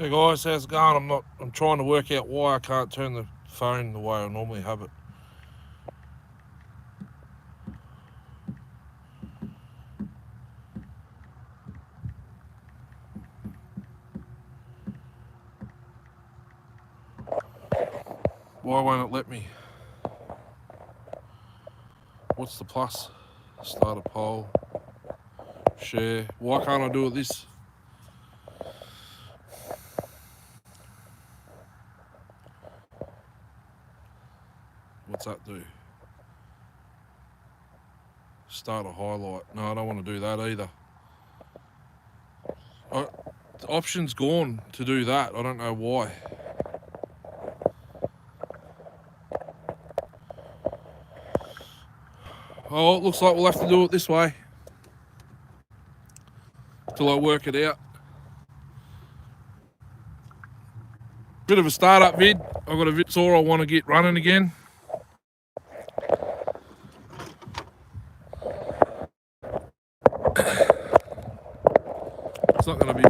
Hey guys, how's it going? I'm trying to work out why I can't turn the phone the way I normally have it. Why won't it let me? What's the plus? Start a poll. Share. Why can't I do it this? What's that do? Start a highlight. No, I don't want to do that either. The option's gone to do that. I don't know why. Oh, it looks like we'll have to do it this way till I work it out. Bit of a startup vid. I've got a vid saw I want to get running again. It's not going to be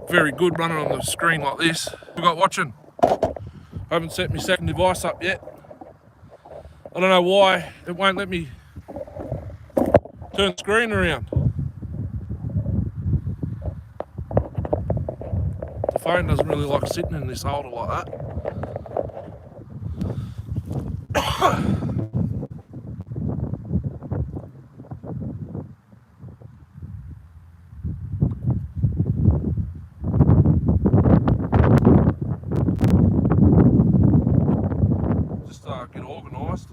very good running on the screen like this. We got watching. I haven't set my second device up yet. I don't know why it won't let me turn the screen around. The phone doesn't really like sitting in this holder like that. Just get organised.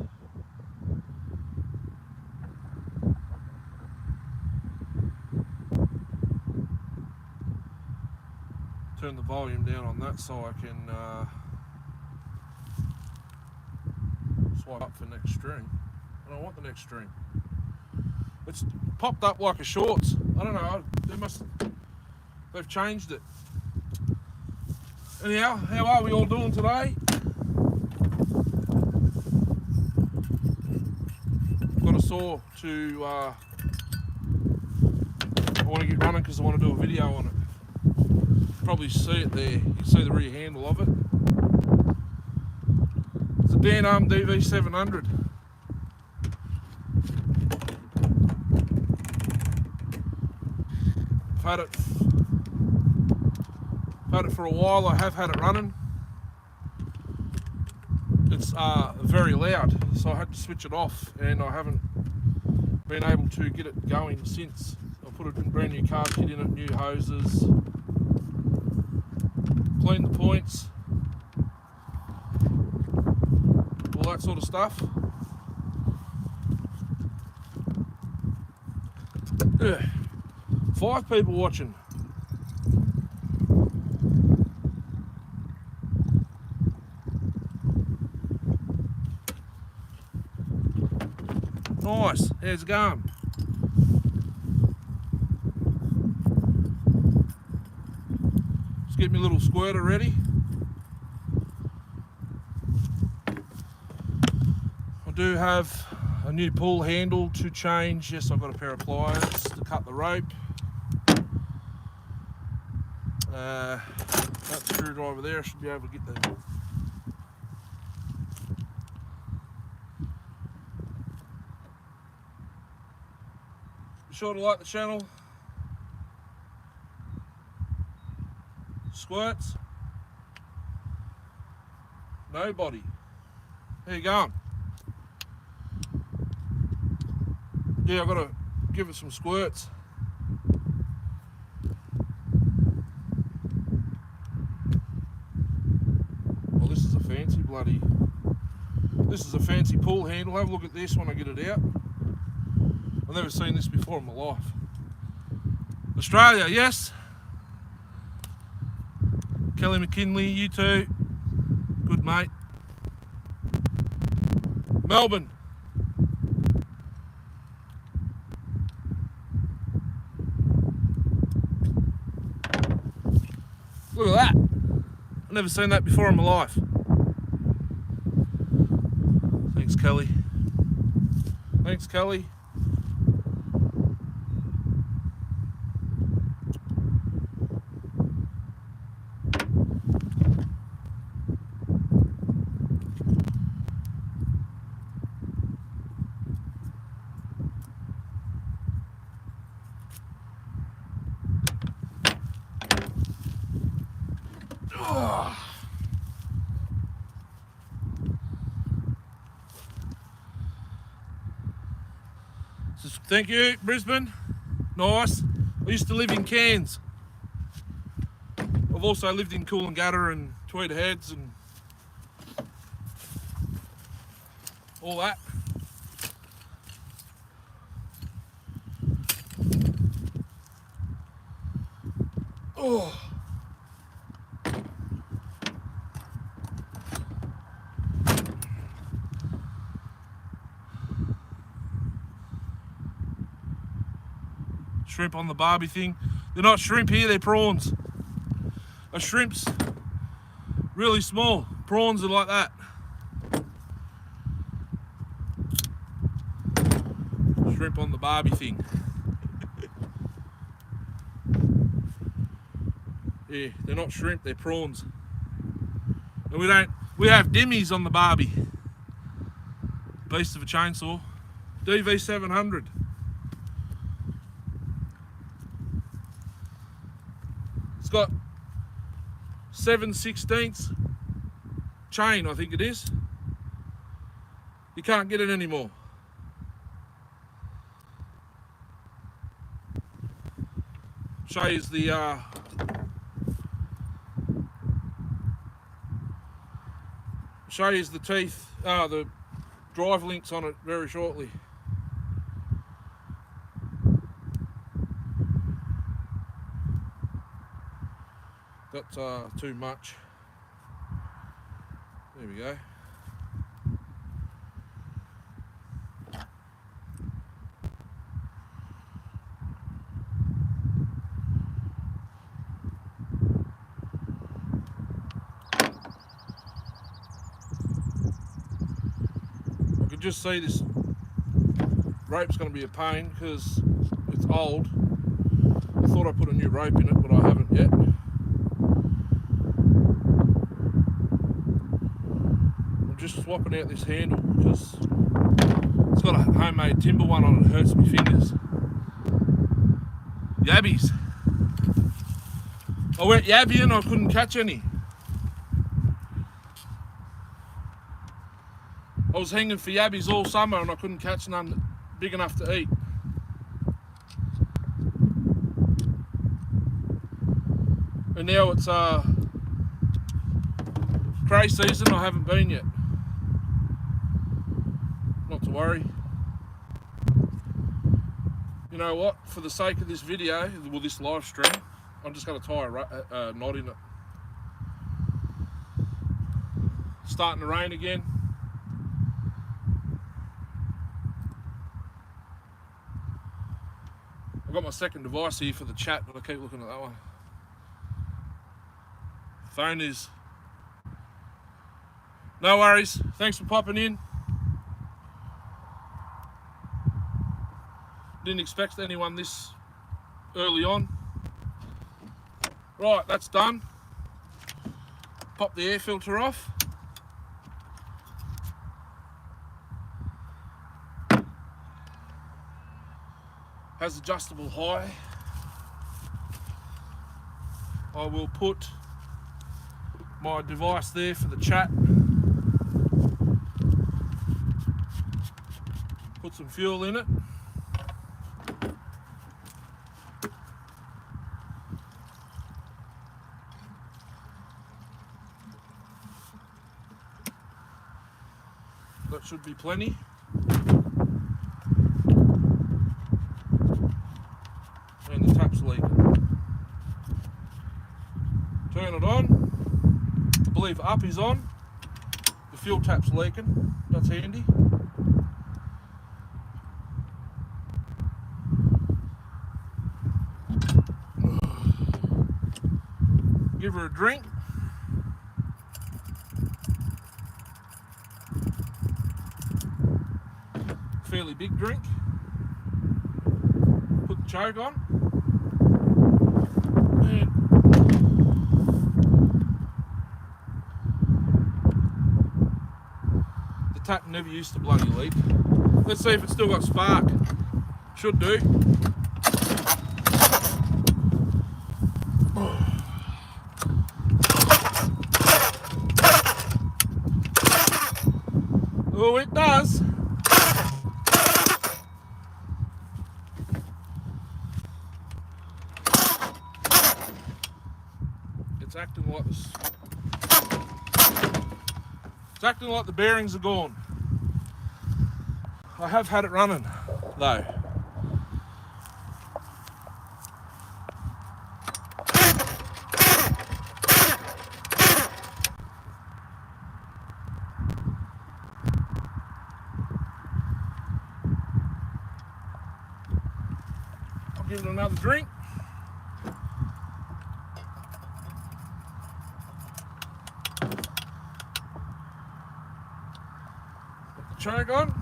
Turn the volume down on that so I can swipe up for next stream. I don't want the next stream. It's popped up like a shorts. I don't know. They've changed it. Anyhow, how are we all doing today? Got a saw to. I want to get running because I want to do a video on it. Probably see it there. You can see the rear handle of it. It's a Dan Arm DV700. I've had it for a while. I have had it running. It's very loud, so I had to switch it off, and I haven't been able to get it going since. I put a brand new car kit in it, new hoses, cleaned the points, all that sort of stuff. Ugh. 5 people watching. Nice. How's it going? Just get my little squirter ready. I do have a new pull handle to change. Yes, I've got a pair of pliers to cut the rope. That screwdriver there, I should be able to get the be sure to like the channel. Squirts. Nobody. How you going? Yeah, I've got to give it some squirts. Well, this is a fancy pull handle. Have a look at this when I get it out. I've never seen this before in my life. Australia, yes. Kelly McKinley, you too. Good mate. Melbourne. Look at that. I've never seen that before in my life. Thanks, Kelly. Thanks, Kelly. Says, thank you, Brisbane. Nice. I used to live in Cairns. I've also lived in Coolangatta and Tweed Heads and all that. Oh. Shrimp on the barbie thing. They're not shrimp here, they're prawns. A shrimp's really small. Prawns are like that. Shrimp on the barbie thing. Yeah, they're not shrimp, they're prawns. And we have dimmies on the barbie. Beast of a chainsaw. DV700. It's got 7/16 chain, I think it is. You can't get it anymore. Shows the shows the teeth, the drive links on it very shortly. That's too much. There we go. I could just see this rope's going to be a pain because it's old. I thought I put a new rope in it, but I haven't yet. Just swapping out this handle because it's got a homemade timber one on it. It hurts my fingers. Yabbies. I went yabbying, I couldn't catch any. I was hanging for yabbies all summer and I couldn't catch none big enough to eat. And now it's cray season, I haven't been yet. Not to worry. You know what? For the sake of this video, well, this live stream, I'm just going to tie a knot in it. Starting to rain again. I've got my second device here for the chat, but I keep looking at that one. Phone is. No worries. Thanks for popping in. Didn't expect anyone this early on. Right, that's done. Pop the air filter off. Has adjustable high. I will put my device there for the chat. Put some fuel in it. That should be plenty. And the tap's leaking. Turn it on. I believe up is on. The fuel tap's leaking. That's handy. Give her a drink. Fairly big drink. Put the choke on. And the tap never used to bloody leak. Let's see if it's still got spark. Should do. Oh, it does. it's acting like this. It's acting like the bearings are gone. I have had it running though. I'll give it another drink. Put the choke on.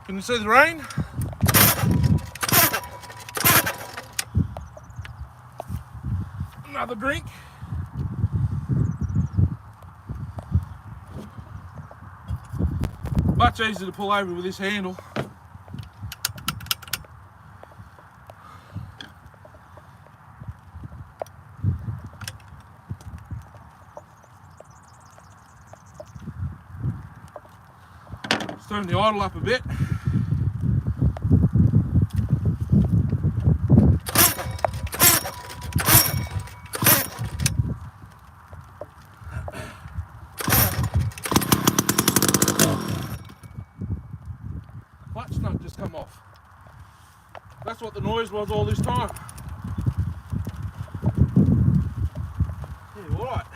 Can you see the rain? Another drink. Much easier to pull over with this handle. Let's turn the idle up a bit. Clutch nut just come off. That's what the noise was all this time. Yeah, all right.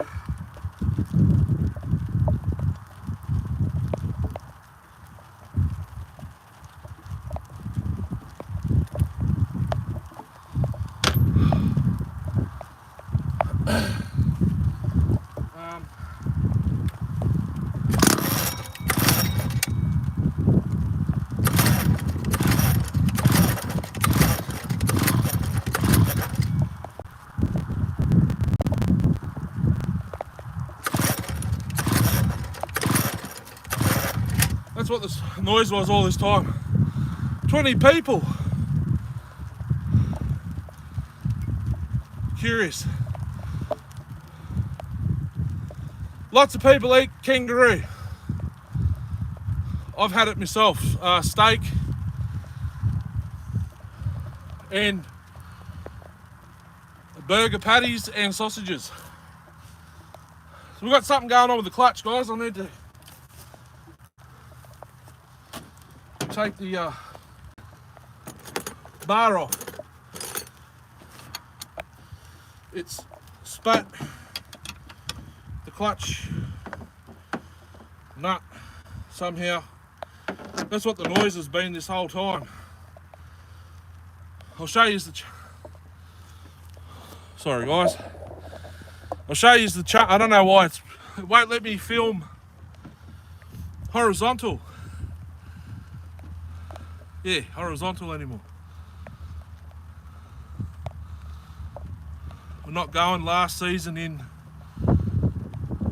That's what this noise was all this time. 20 people. Curious. Lots of people eat kangaroo. I've had it myself. Steak and burger patties and sausages. So we've got something going on with the clutch, guys. I need to take the bar off. It's spat the clutch nut somehow. That's what the noise has been this whole time. I'll show you the sorry guys. I'll show you the I don't know why it won't let me film horizontal. Yeah, horizontal anymore. We're not going last season in.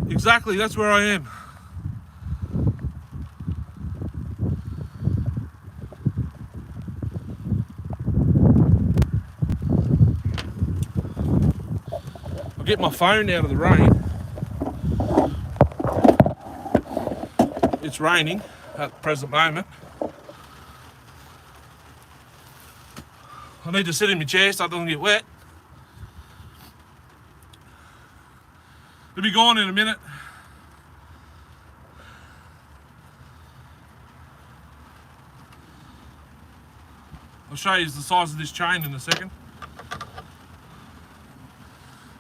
Exactly, that's where I am. I'll get my phone out of the rain. It's raining at the present moment. I need to sit in my chair so it doesn't get wet. It'll be gone in a minute. I'll show you the size of this chain in a second.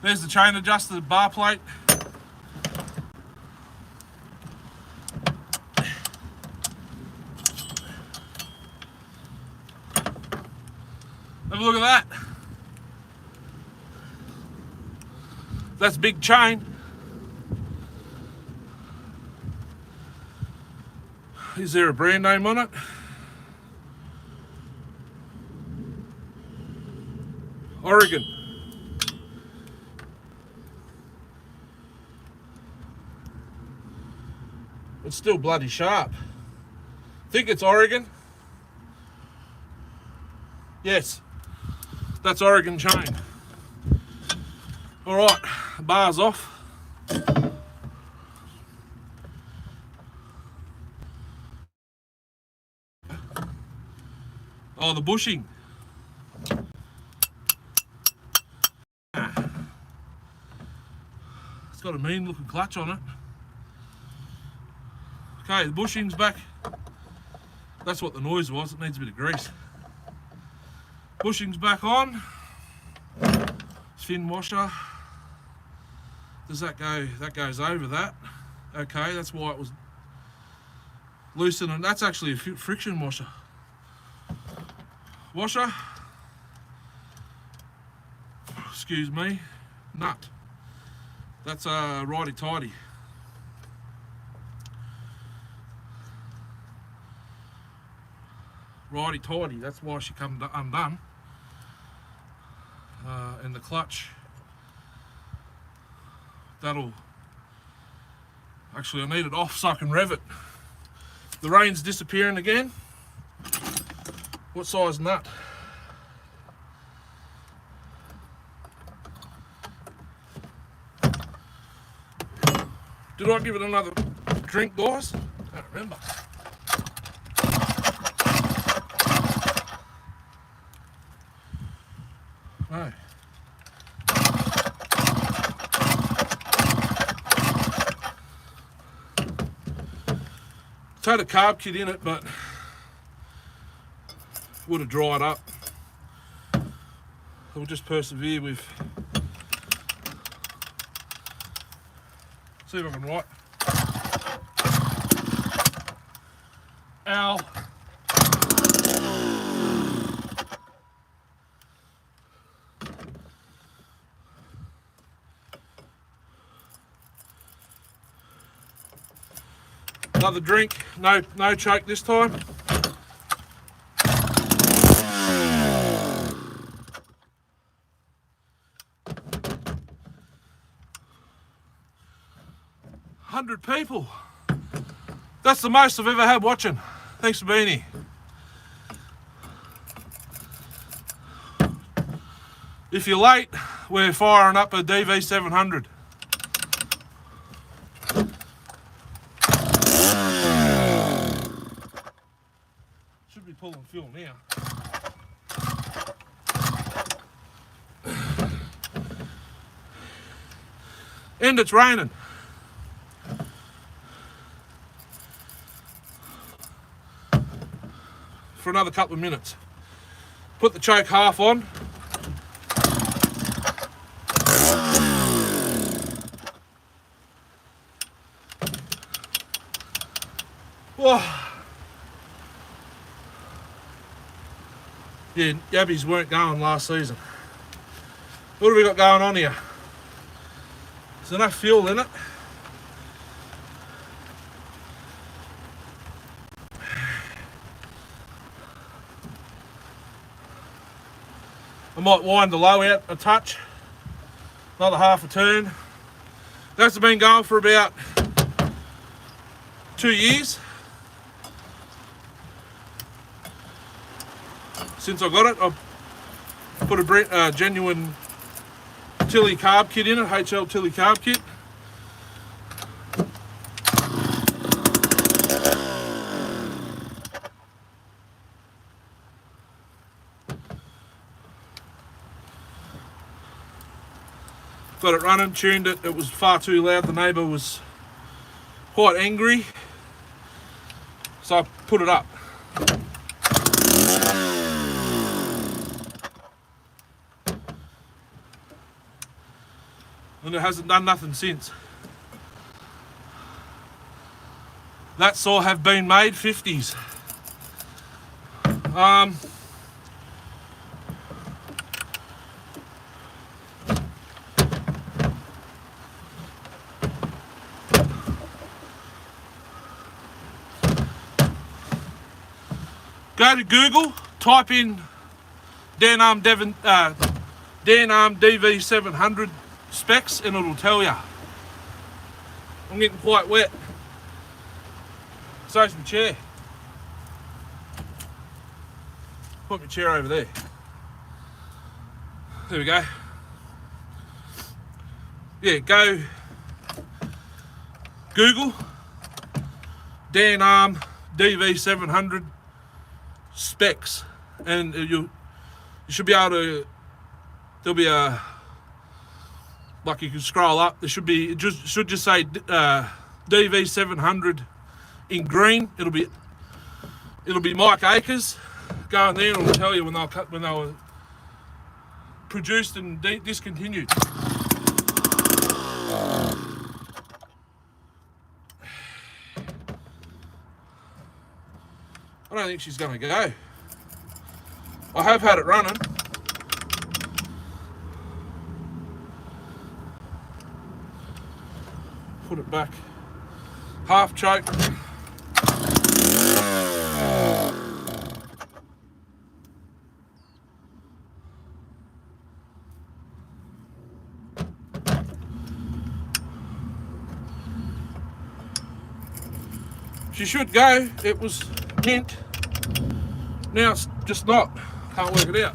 There's the chain adjuster bar plate. Have a look at that. That's a big chain. Is there a brand name on it? Oregon. It's still bloody sharp. I think it's Oregon. Yes, that's Oregon chain. All right, bar's off. Oh, the bushing. It's got a mean looking clutch on it. Okay, the bushing's back. That's what the noise was. It needs a bit of grease. Bushing's back on. Fin washer. Does that go? That goes over that. Okay, that's why it was loosening. That's actually a friction washer. Washer. Excuse me. Nut. That's righty-tighty. Righty-tighty. That's why she come undone. And the clutch. That'll... Actually, I need it off so I can rev it. The rain's disappearing again. What size nut? Did I give it another drink, guys? I don't remember. No. It's had a carb kit in it, but would have dried up. We'll just persevere with. See if I can write. Ow. Another drink, no choke this time. $100 people. That's the most I've ever had watching. Thanks for being here. If you're late, we're firing up a DV700. Should be pulling fuel now. And it's raining. For another couple of minutes. Put the choke half on. Whoa. Yeah, yabbies weren't going last season. What have we got going on here? There's enough fuel in it. I might wind the low out a touch, another half a turn. That's been going for about 2 years. Since I got it, I've put a genuine Tilly carb kit in it, HL Tilly carb kit. Got it running, tuned it, it was far too loud, the neighbour was quite angry, so I put it up. And it hasn't done nothing since. That saw have been made 50s. Go to Google, type in Dan Arm DV700 specs and it'll tell you. I'm getting quite wet. So's my chair. Put my chair over there. There we go. Yeah, go Google Dan Arm DV700 specs, and you should be able to. There'll be a, like, you can scroll up. There should be, it should just say DV700 in green. It'll be Mike Akers. Go in there and it'll tell you when they were produced and discontinued. I don't think she's going to go. I have had it running. Put it back. Half choke. She should go. It was mint. Now it's just not. Can't work it out.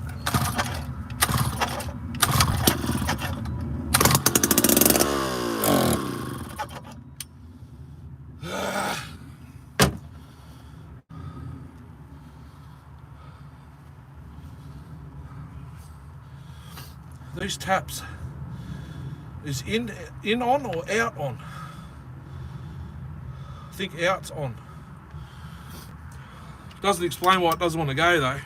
These taps is in on or out on? I think out's on. Doesn't explain why it doesn't want to go though.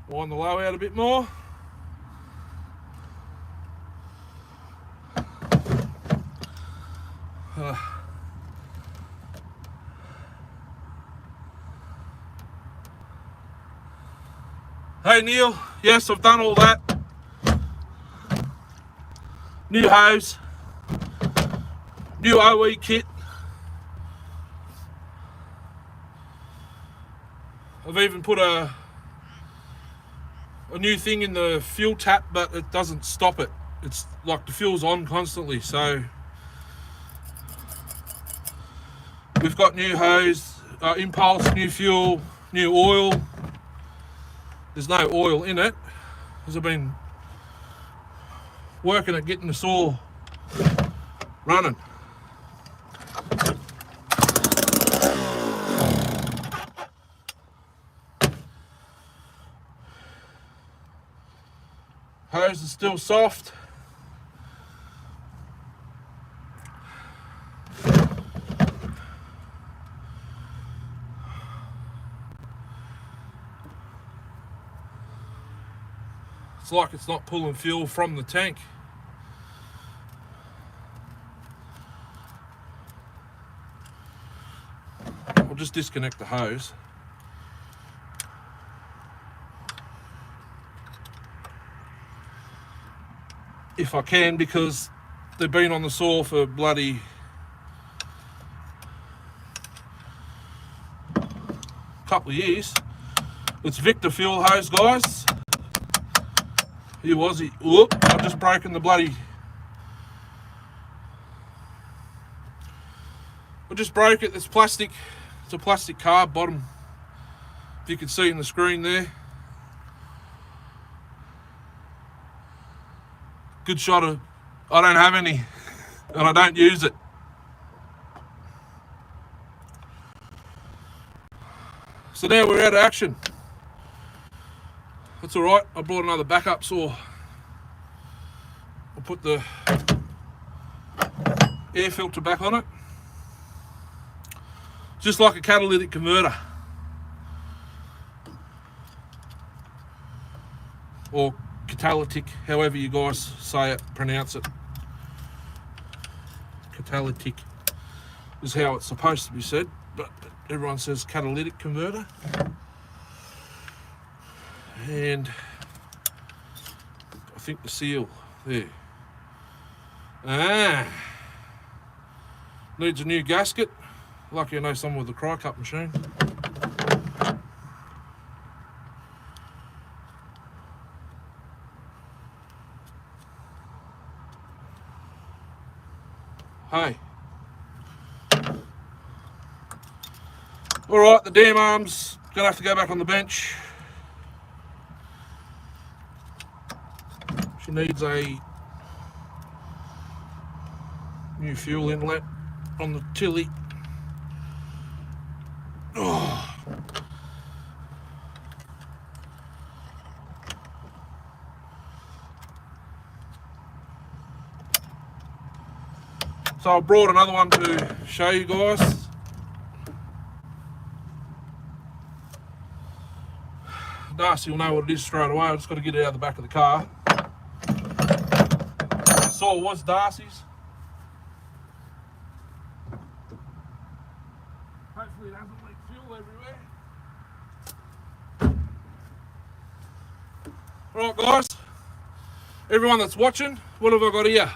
Wind the low out a bit more. Hey Neil, yes, I've done all that. New hose, new OE kit. I've even put a new thing in the fuel tap, but it doesn't stop it. It's like the fuel's on constantly, so we've got new hose, impulse, new fuel, new oil. There's no oil in it because I've been working at getting the saw running. Hose is still soft. It's like it's not pulling fuel from the tank. I'll just disconnect the hose. If I can, because they've been on the saw for bloody couple of years. It's Victor fuel hose, guys. Whoop, I've just broken the bloody... I just broke it. It's plastic. It's a plastic carb bottom. If you can see in the screen there. Good shot of... I don't have any. And I don't use it. So now we're out of action. That's all right. I brought another backup saw. I'll put the air filter back on it. Just like a catalytic converter. Or catalytic, however you guys say it, pronounce it. Catalytic is how it's supposed to be said, but everyone says catalytic converter. And I think the seal there. Needs a new gasket. Lucky I know someone with a cry cup machine. Hey. Alright, the dam arm's gonna have to go back on the bench. She needs a new fuel inlet on the tilly. Oh. So I brought another one to show you guys. Darcy will know what it is straight away. I just got to get it out of the back of the car. I saw it was Darcy's. Hopefully it doesn't leak fuel everywhere. Alright guys, everyone that's watching, what have I got here?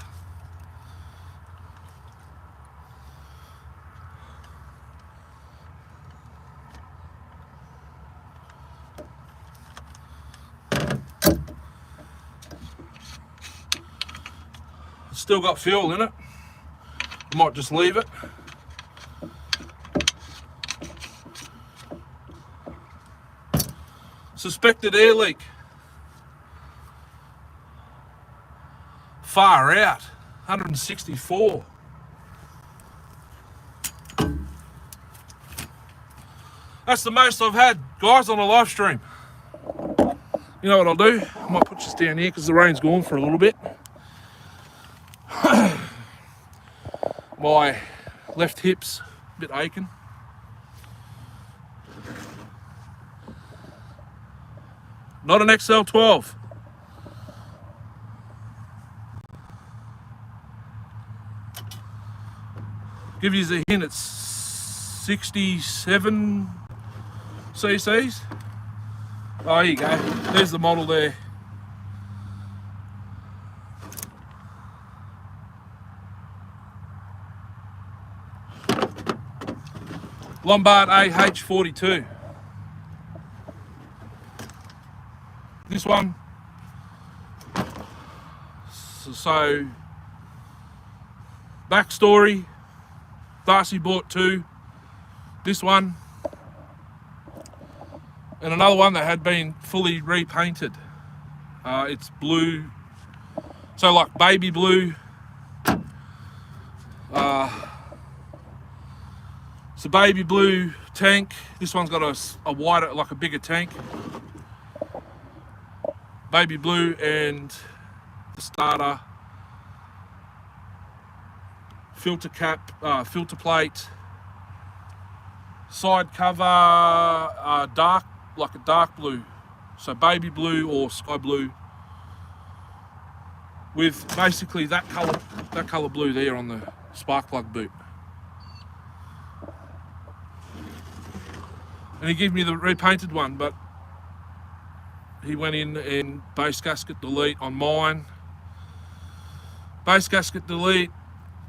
Still got fuel in it. I might just leave it. Suspected air leak. Far out. 164. That's the most I've had, guys, on a live stream. You know what I'll do? I might put this down here because the rain's gone for a little bit. My left hip's a bit aching. Not an XL12. Give you a hint, it's 67 cc's. Oh, here you go. There's the model there. Lombard AH42. This one, so backstory, Darcy bought two, this one, and another one that had been fully repainted. It's blue, so like baby blue. It's a baby blue tank. This one's got a wider, like a bigger tank. Baby blue, and the starter, filter cap, filter plate, side cover, dark, like a dark blue. So baby blue or sky blue with basically that colour blue there on the spark plug boot. And he gave me the repainted one, but he went in and base gasket delete on mine. Base gasket delete,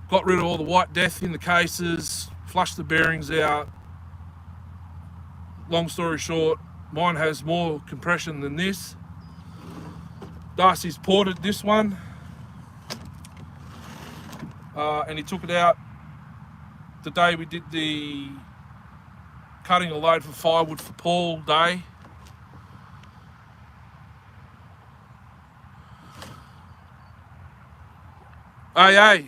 got rid of all the white death in the cases, flushed the bearings out. Long story short, mine has more compression than this. Darcy's ported this one, and he took it out the day we did the cutting a load for firewood for Paul day. Hey,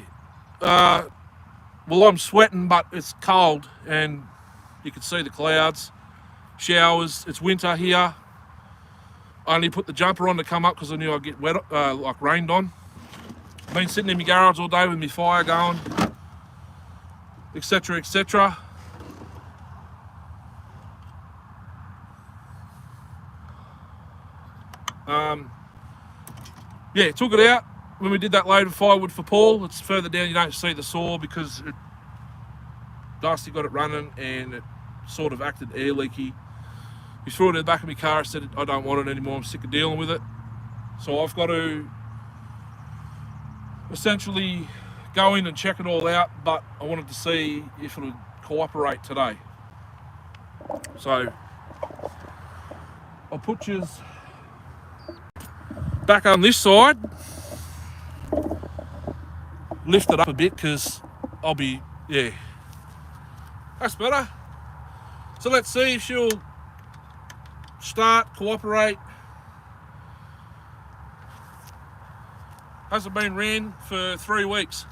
well, I'm sweating, but it's cold and you can see the clouds, showers. It's winter here. I only put the jumper on to come up because I knew I'd get wet, like rained on. I've been sitting in my garage all day with my fire going, etc, etc. Yeah, took it out when we did that load of firewood for Paul. It's further down, you don't see the saw because Darcy got it running and it sort of acted air leaky. He threw it in the back of my car and said, I don't want it anymore, I'm sick of dealing with it. So I've got to essentially go in and check it all out, but I wanted to see if it would cooperate today. So I'll put you back on this side, lift it up a bit because I'll be, yeah, that's better. So let's see if she'll start, cooperate. Hasn't been ran for 3 weeks.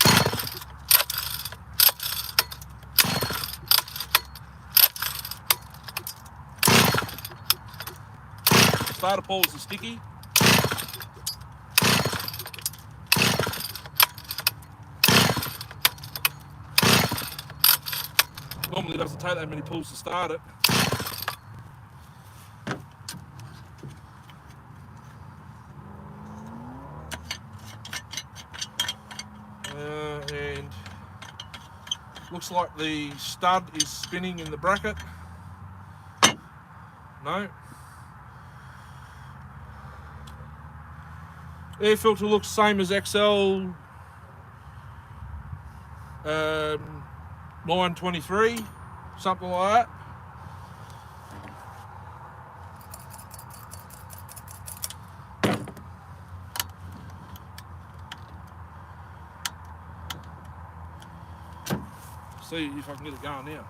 Starter pulls are sticky. Normally it doesn't take that many pulls to start it. And looks like the stud is spinning in the bracket. No. Air filter looks same as XL 923, something like that. See if I can get it going now.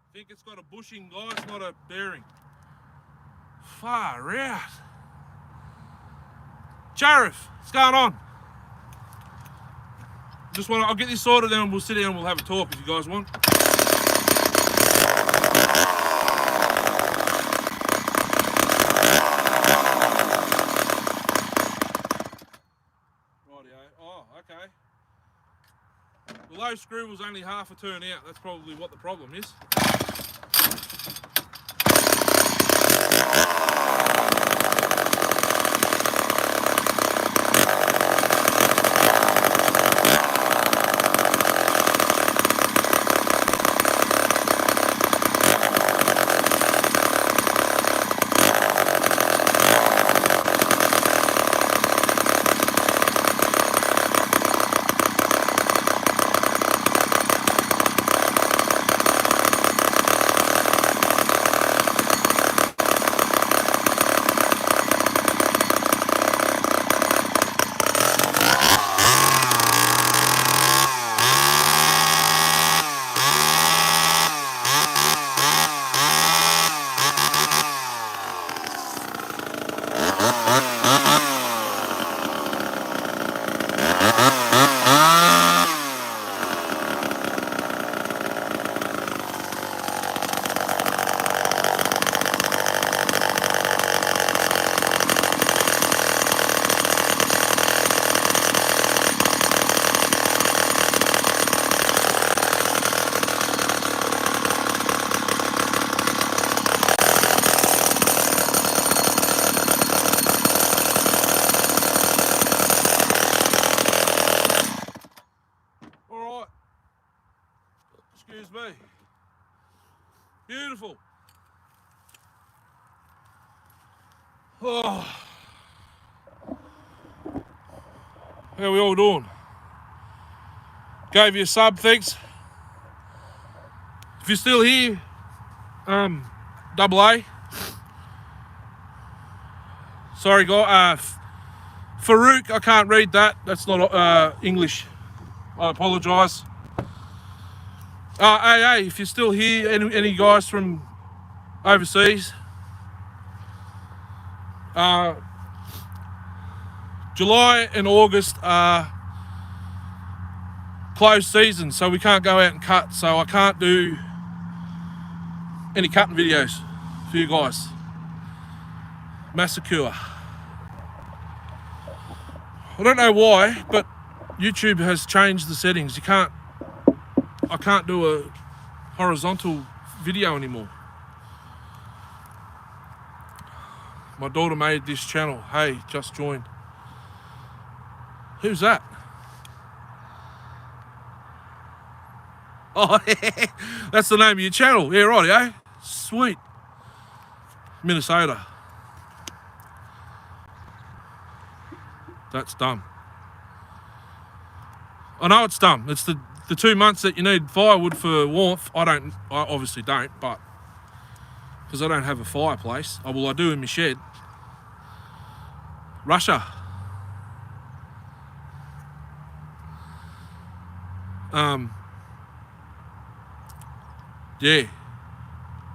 I think it's got a bushing, guys, not a bearing. Far out. Sheriff, what's going on? I'll get this sorted, then we'll sit down and we'll have a talk if you guys want. Rightio. Oh, okay. The low screw was only half a turn out. That's probably what the problem is. Excuse me. Beautiful. Oh. How are we all doing? Gave you a sub, thanks. If you're still here, double A. Sorry, guy. Farouk, I can't read that. That's not English. I apologise. Hey, if you're still here, any guys from overseas, July and August are closed season, so we can't go out and cut, so I can't do any cutting videos for you guys. Massacre. I don't know why, but YouTube has changed the settings. I can't do a horizontal video anymore. My daughter made this channel. Hey, just joined. Who's that? Oh, that's the name of your channel. Yeah, right, eh? Sweet. Minnesota. That's dumb. I know it's dumb. It's the 2 months that you need firewood for warmth. I obviously don't, but because I don't have a fireplace. Oh, well, I do in my shed. Russia. Yeah.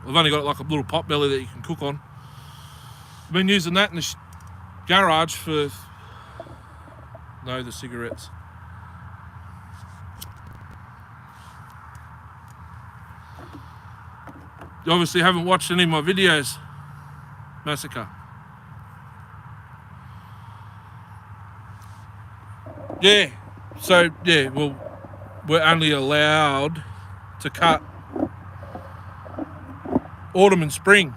I've only got like a little pot belly that you can cook on. I've been using that in the garage for... No, the cigarettes. You obviously haven't watched any of my videos, Massacre. Yeah, so yeah, well, we're only allowed to cut autumn and spring.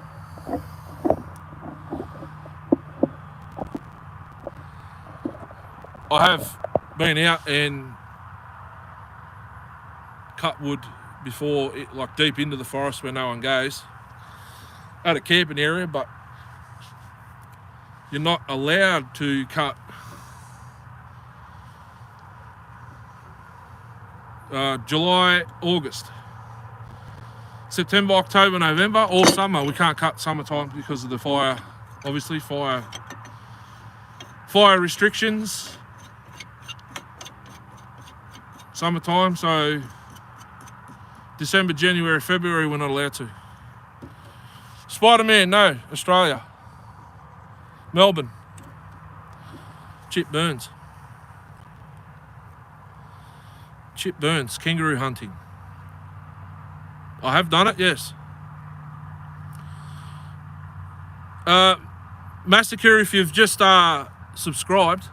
I have been out and cut wood before, like deep into the forest where no one goes, at a camping area, but you're not allowed to cut July, August. September, October, November, or summer. We can't cut summertime because of the fire, obviously, fire restrictions. Summertime, so December, January, February, we're not allowed to. Spider-Man, no, Australia. Melbourne. Chip Burns. Chip Burns, kangaroo hunting. I have done it, yes. Massacre, if you've just subscribed,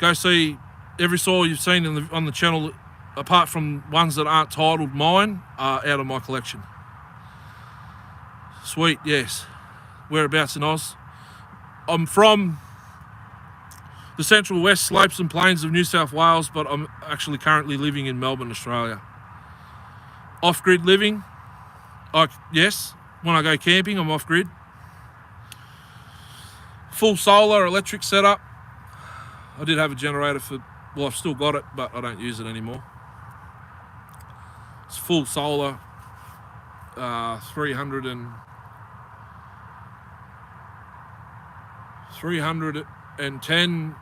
go see every saw you've seen on the channel, apart from ones that aren't titled mine, are out of my collection. Sweet, yes. Whereabouts in Oz? I'm from the central west slopes and plains of New South Wales, but I'm actually currently living in Melbourne, Australia. Off-grid living, yes, when I go camping, I'm off-grid. Full solar electric setup. I did have a generator well, I've still got it, but I don't use it anymore. It's full solar, 310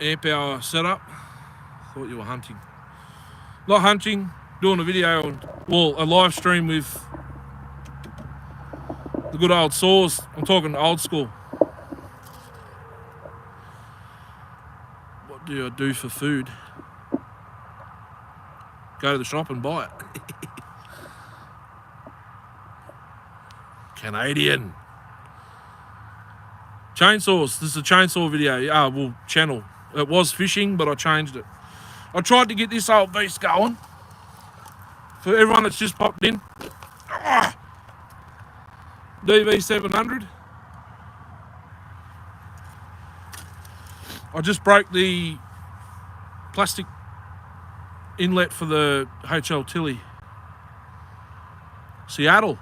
amp hour setup. Thought you were hunting. Not hunting, doing a video, well, a live stream with the good old saws. I'm talking old school. What do I do for food? Go to the shop and buy it. Canadian. Chainsaws. This is a chainsaw video. Well, channel. It was fishing, but I changed it. I tried to get this old beast going. For everyone that's just popped in. DV700. I just broke the plastic inlet for the HL Tilly. Seattle.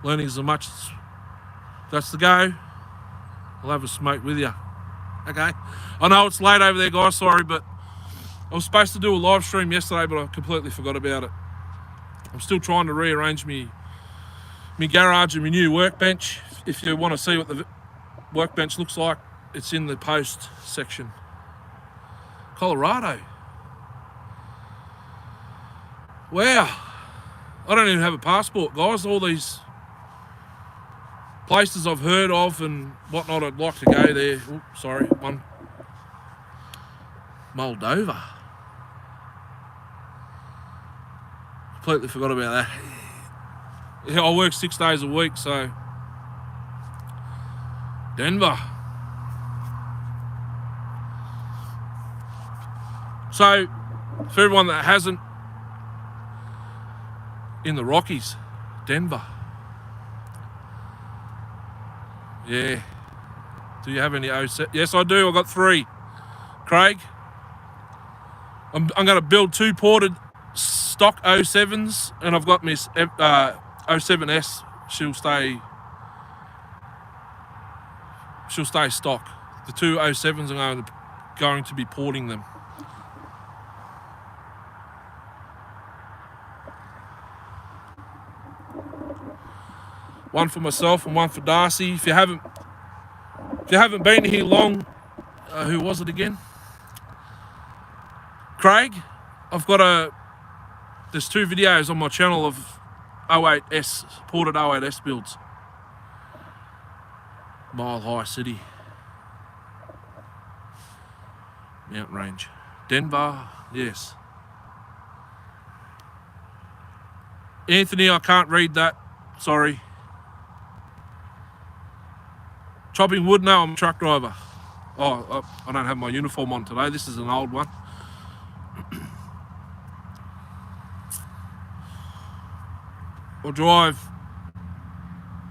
Learning as much as that's the go. I'll have a smoke with you. Okay. I know it's late over there, guys. Sorry, but I was supposed to do a live stream yesterday, but I completely forgot about it. I'm still trying to rearrange my garage and my new workbench. If you want to see what the workbench looks like, it's in the post section. Colorado. Wow. I don't even have a passport, guys. All these places I've heard of and whatnot, I'd like to go there. Oops, sorry, one. Moldova. Completely forgot about that. Yeah, I work 6 days a week, so Denver. So, for everyone that hasn't, in the Rockies, Denver. Yeah. Do you have any 07? Yes, I do. I've got 3. Craig, I'm going to build 2 ported stock 07s, and I've got my 07S. She'll stay stock. The 2 07s are going to be porting them. One for myself and one for Darcy. If you haven't been here long, who was it again? Craig. There's 2 videos on my channel of 08S, ported 08S builds. Mile High City. Mountain Range. Denver, yes. Anthony, I can't read that. Sorry. Chopping wood? No, I'm a truck driver. Oh, I don't have my uniform on today. This is an old one. I drive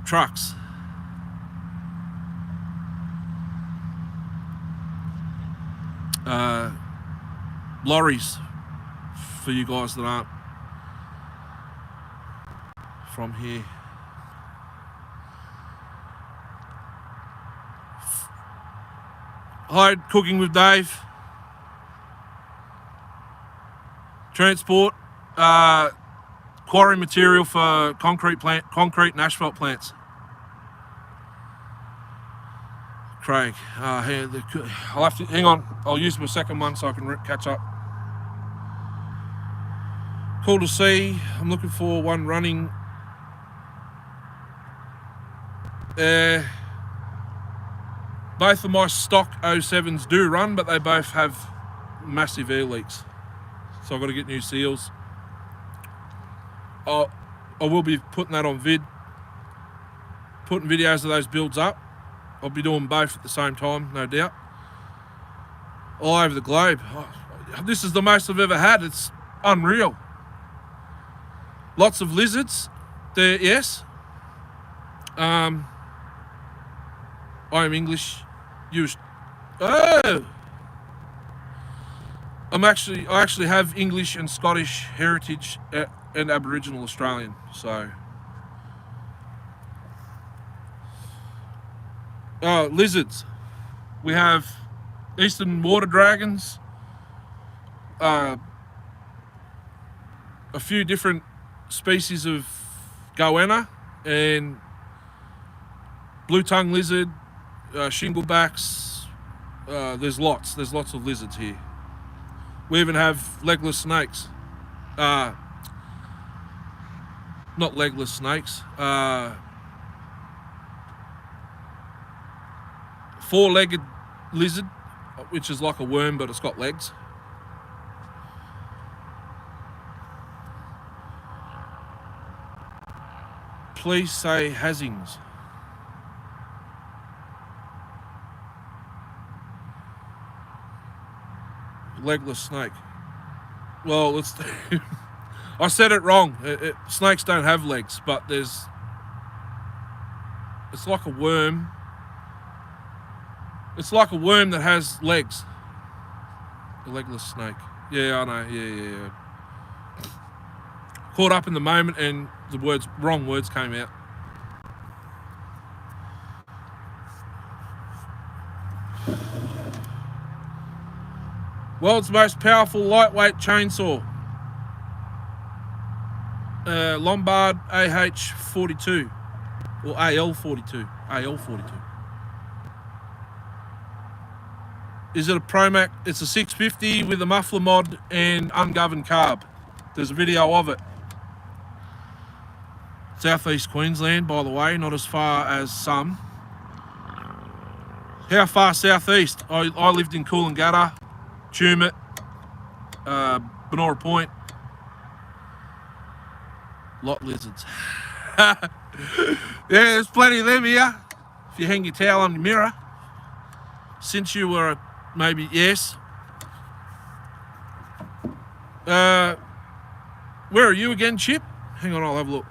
trucks. Lorries, for you guys that aren't from here. Hi, Cooking with Dave. Transport, quarry material for concrete and asphalt plants. Craig, I'll have to hang on. I'll use my second one so I can catch up. Cool to see. I'm looking for one running. Both of my stock 07s do run, but they both have massive air leaks. So I've got to get new seals. I will be putting that on putting videos of those builds up. I'll be doing both at the same time, no doubt. All over the globe. This is the most I've ever had. It's unreal. Lots of lizards there, yes. I am English. I actually have English and Scottish heritage and Aboriginal Australian, so. Lizards. We have eastern water dragons, a few different species of goanna and blue tongue lizard, shinglebacks. There's lots of lizards here. We even have legless snakes. Not legless snakes. 4-legged lizard, which is like a worm, but it's got legs. Please say Hazings. Legless snake. Well, it's I said it wrong. Snakes don't have legs, but it's like a worm. It's like a worm that has legs. A legless snake. Yeah, I know. Yeah. Caught up in the moment and the wrong words came out. World's most powerful lightweight chainsaw. Lombard AH42 or AL42. AL42. Is it a Promac? It's a 650 with a muffler mod and ungoverned carb. There's a video of it. Southeast Queensland, by the way, not as far as some. How far southeast? I lived in Coolangatta, Tumut, Benora Point. Lot lizards. Yeah, there's plenty of them here. If you hang your towel on your mirror. Since you were maybe, yes. Where are you again, Chip? Hang on, I'll have a look.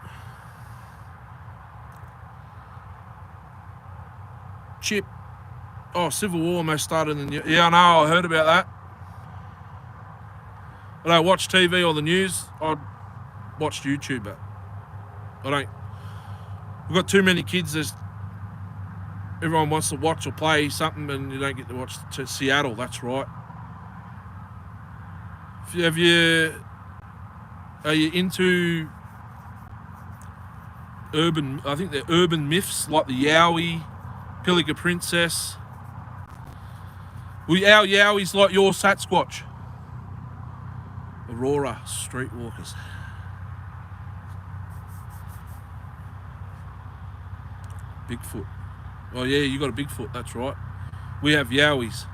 Chip. Oh, Civil War almost started in the... Yeah, I know, I heard about that. I don't watch TV or the news. I watch YouTube, but I don't... We've got too many kids. Everyone wants to watch or play something and you don't get to watch Seattle, that's right. Are you into urban, I think they're urban myths like the Yowie, Pilliga Princess? Well, our Yowie's like your Sasquatch. Aurora Streetwalkers. Bigfoot. Oh yeah, you got a Bigfoot, that's right. We have Yowies.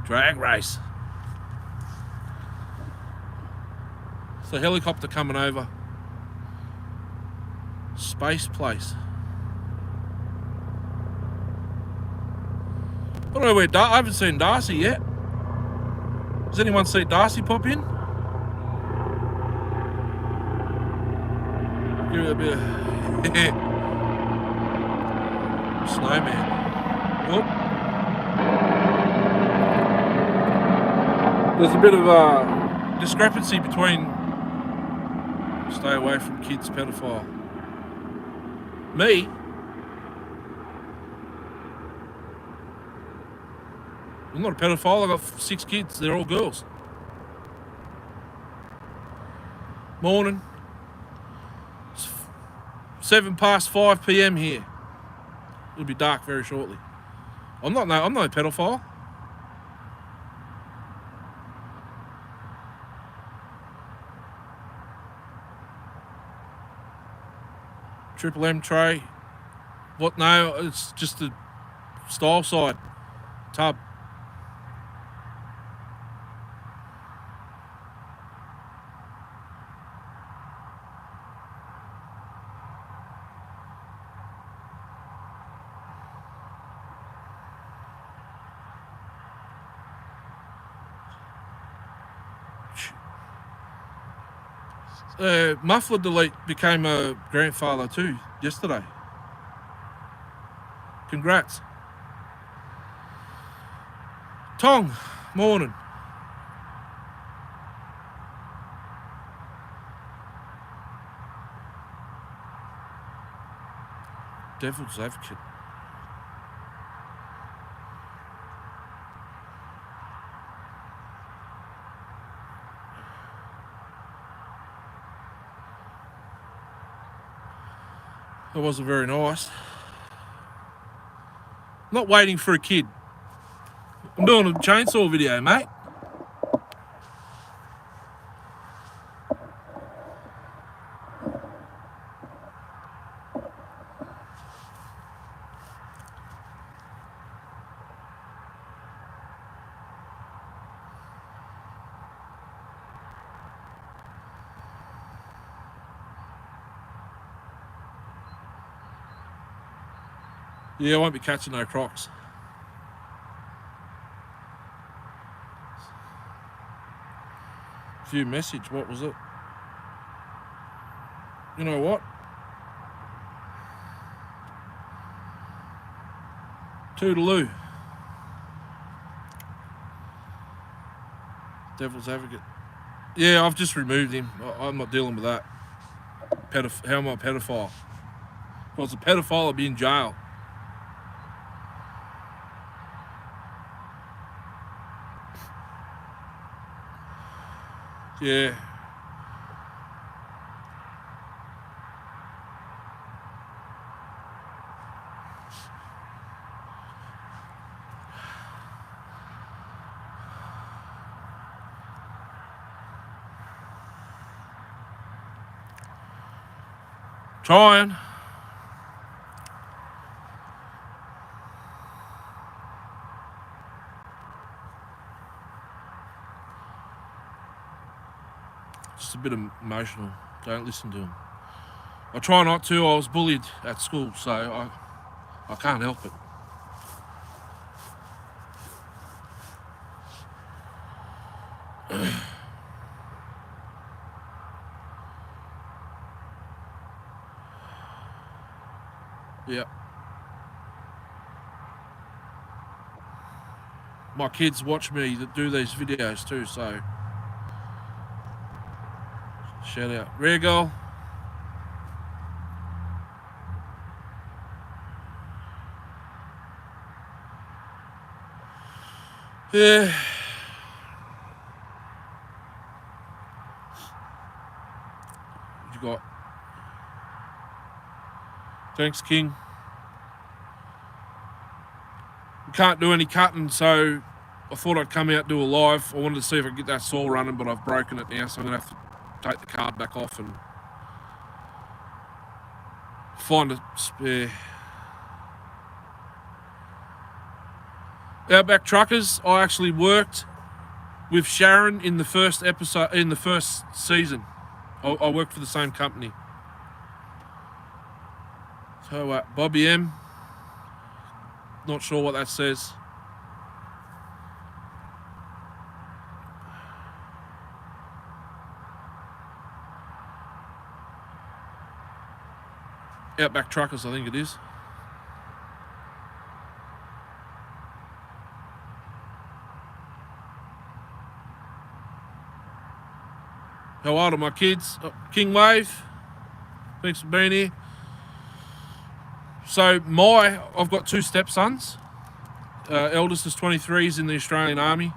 Drag race. It's a helicopter coming over. Space place. I don't know where I haven't seen Darcy yet. Does anyone see Darcy pop in? Give it a bit of snowman. Oh. There's a bit of a discrepancy between stay away from kids, pedophile. Me? I'm not a pedophile, I've got 6 kids, they're all girls. Morning. It's 5:07 PM here. It'll be dark very shortly. I'm not a pedophile. Triple M tray. What? No, it's just the style side tub. Muffler Delete became a grandfather too yesterday. Congrats. Tong, morning. Devil's advocate. That wasn't very nice. I'm not waiting for a kid. I'm doing a chainsaw video, mate. Yeah, I won't be catching no crocs. View message, what was it? You know what? Toodaloo. Devil's advocate. Yeah, I've just removed him. I'm not dealing with that. How am I a pedophile? If I was a pedophile, I'd be in jail. Yeah. Trying. Just a bit emotional. Don't listen to him. I try not to. I was bullied at school, so I can't help it. Yeah. My kids watch me that do these videos too, so shout out. Rare goal. Yeah. What you got? Thanks, King. We can't do any cutting, so I thought I'd come out and do a live. I wanted to see if I could get that saw running, but I've broken it now, so I'm going to have to take the card back off and find a spare. Outback Truckers, I actually worked with Sharon in the first episode, in the first season. I worked for the same company. So Bobby M, not sure what that says. Outback Truckers, I think it is. How old are my kids? King Wave, thanks for being here. So I've got two stepsons. Eldest is 23, he's in the Australian Army.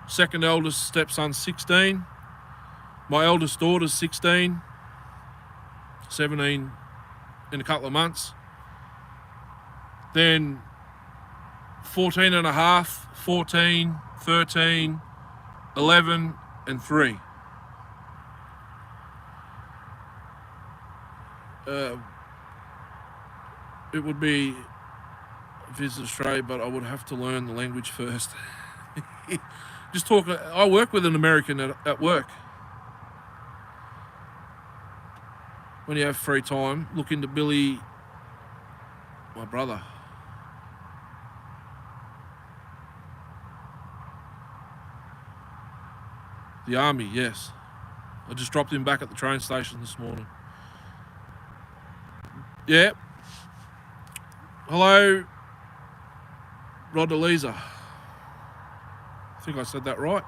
Second eldest stepson's 16. My eldest daughter's 16. 17 in a couple of months. Then 14 and a half, 14, 13, 11 and 3. It would be visit Australia, but I would have to learn the language first. Just talk. I work with an American at work. When you have free time, look into Billy, my brother. The Army, yes. I just dropped him back at the train station this morning. Yeah. Hello, Rodalisa. I think I said that right.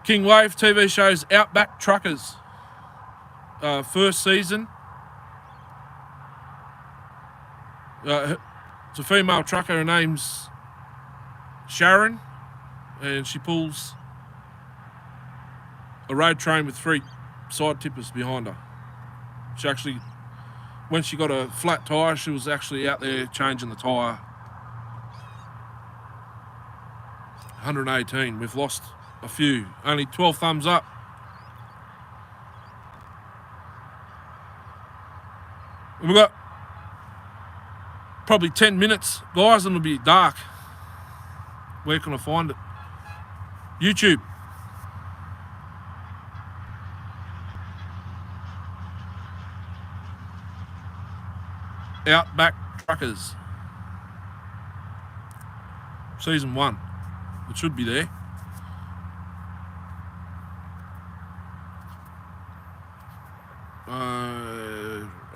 King Wave TV shows Outback Truckers. First season. It's a female trucker. Her name's Sharon, and she pulls a road train with 3 side tippers behind her. She actually, when she got a flat tyre, she was actually out there changing the tyre. 118. We've lost a few. Only 12 thumbs up. We've got probably 10 minutes, guys, and it'll be dark. Where can I find it? YouTube. Outback Truckers. Season 1. It should be there.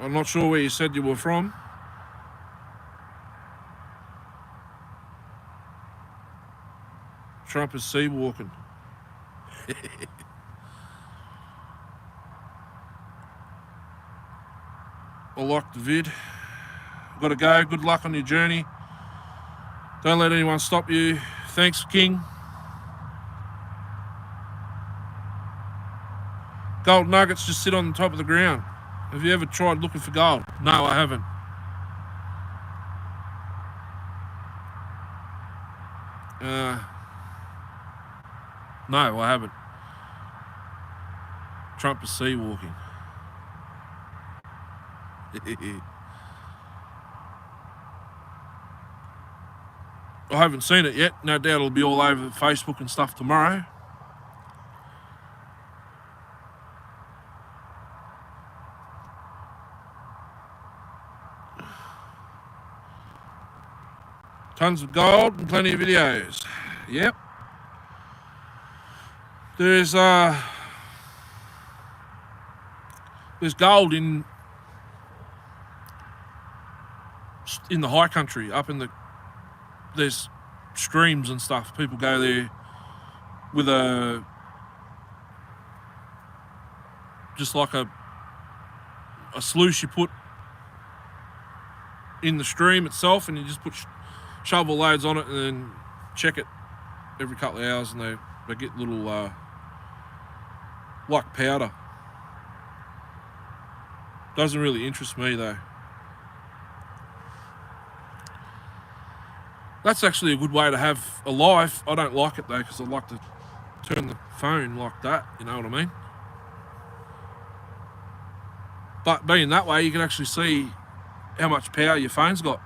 I'm not sure where you said you were from. Trump is sea walking. I like the vid. Gotta go. Good luck on your journey. Don't let anyone stop you. Thanks, King. Gold nuggets just sit on the top of the ground. Have you ever tried looking for gold? No, I haven't. No, I haven't. Trump is sea walking. I haven't seen it yet. No doubt it'll be all over Facebook and stuff tomorrow. Tons of gold and plenty of videos. Yep. There's gold in the high country, up in there's streams and stuff. People go there with just like a sluice you put in the stream itself, and you just put shovel loads on it and then check it every couple of hours, and they get little like powder. Doesn't really interest me though. That's actually a good way to have a live. I don't like it though, because I like to turn the phone like that, you know what I mean? But being that way, you can actually see how much power your phone's got.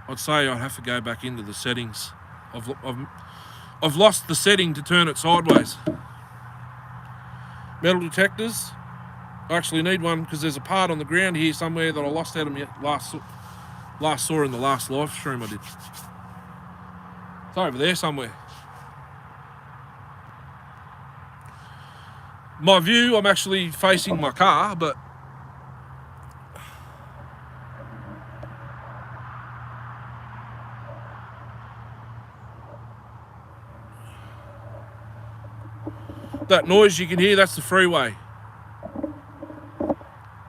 I'd say I'd have to go back into the settings. I've lost the setting to turn it sideways. Metal detectors. I actually need one because there's a part on the ground here somewhere that I lost out of my last saw in the last live stream I did. It's over there somewhere. My view, I'm actually facing my car, but that noise you can hear, that's the freeway.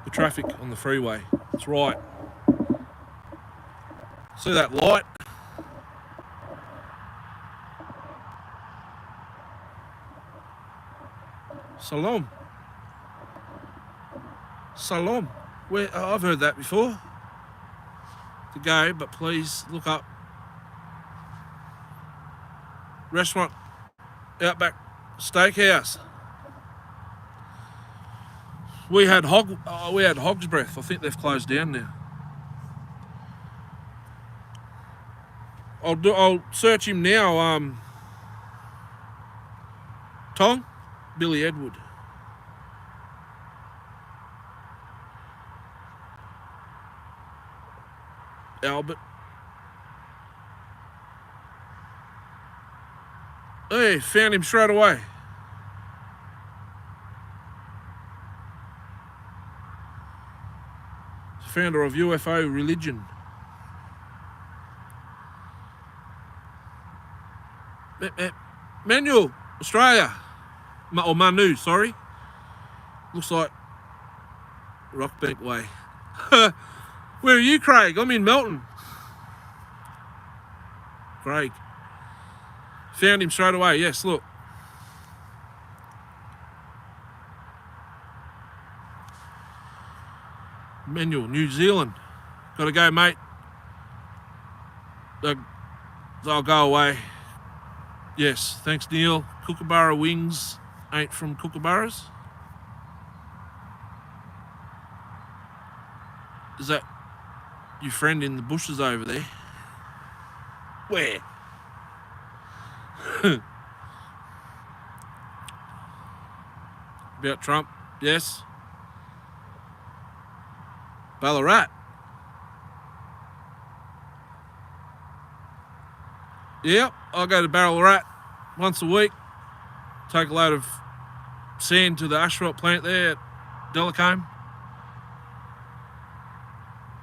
The traffic on the freeway. That's right. See that light? Salam. Salam. I've heard that before. To go, but please look up. Restaurant, Outback Steakhouse. We had Hog's Breath. I think they've closed down now. I'll search him now. Tong, Billy Edward. Albert. Hey, found him straight away. Founder of UFO religion. Manuel, Australia. Or Manu, sorry. Looks like Rockbank Way. Where are you, Craig? I'm in Melton. Craig. Found him straight away. Yes, look. Manuel, New Zealand. Gotta go, mate. I'll go away. Yes, thanks, Neil. Kookaburra wings ain't from Kookaburras. Is that your friend in the bushes over there? Where? About Trump, yes. Ballarat. Yep, I go to Ballarat once a week. Take a load of sand to the asphalt plant there at Delacombe.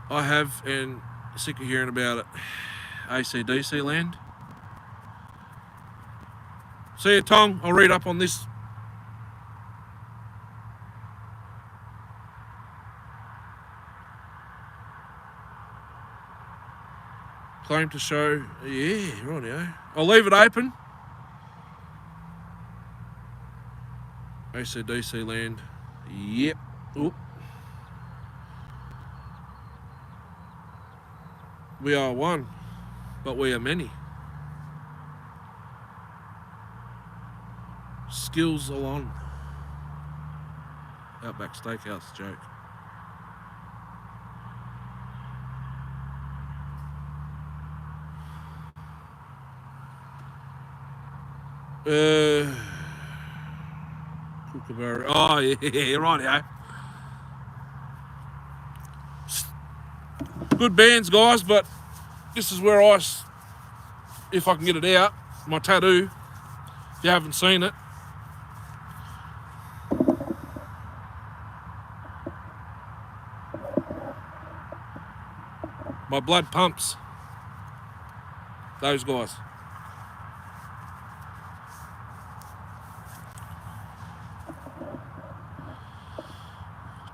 I have, and sick of hearing about it. AC/DC land. See you, Tong. I'll read up on this. Claim to show. Yeah, rightio. I'll leave it open. AC/DC land. Yep. Oop. We are one, but we are many. Skills alone. Outback Steakhouse joke. Kookaburra. Oh, yeah, right, yeah. Good bands, guys, but this is where if I can get it out, my tattoo, if you haven't seen it. My blood pumps. Those guys.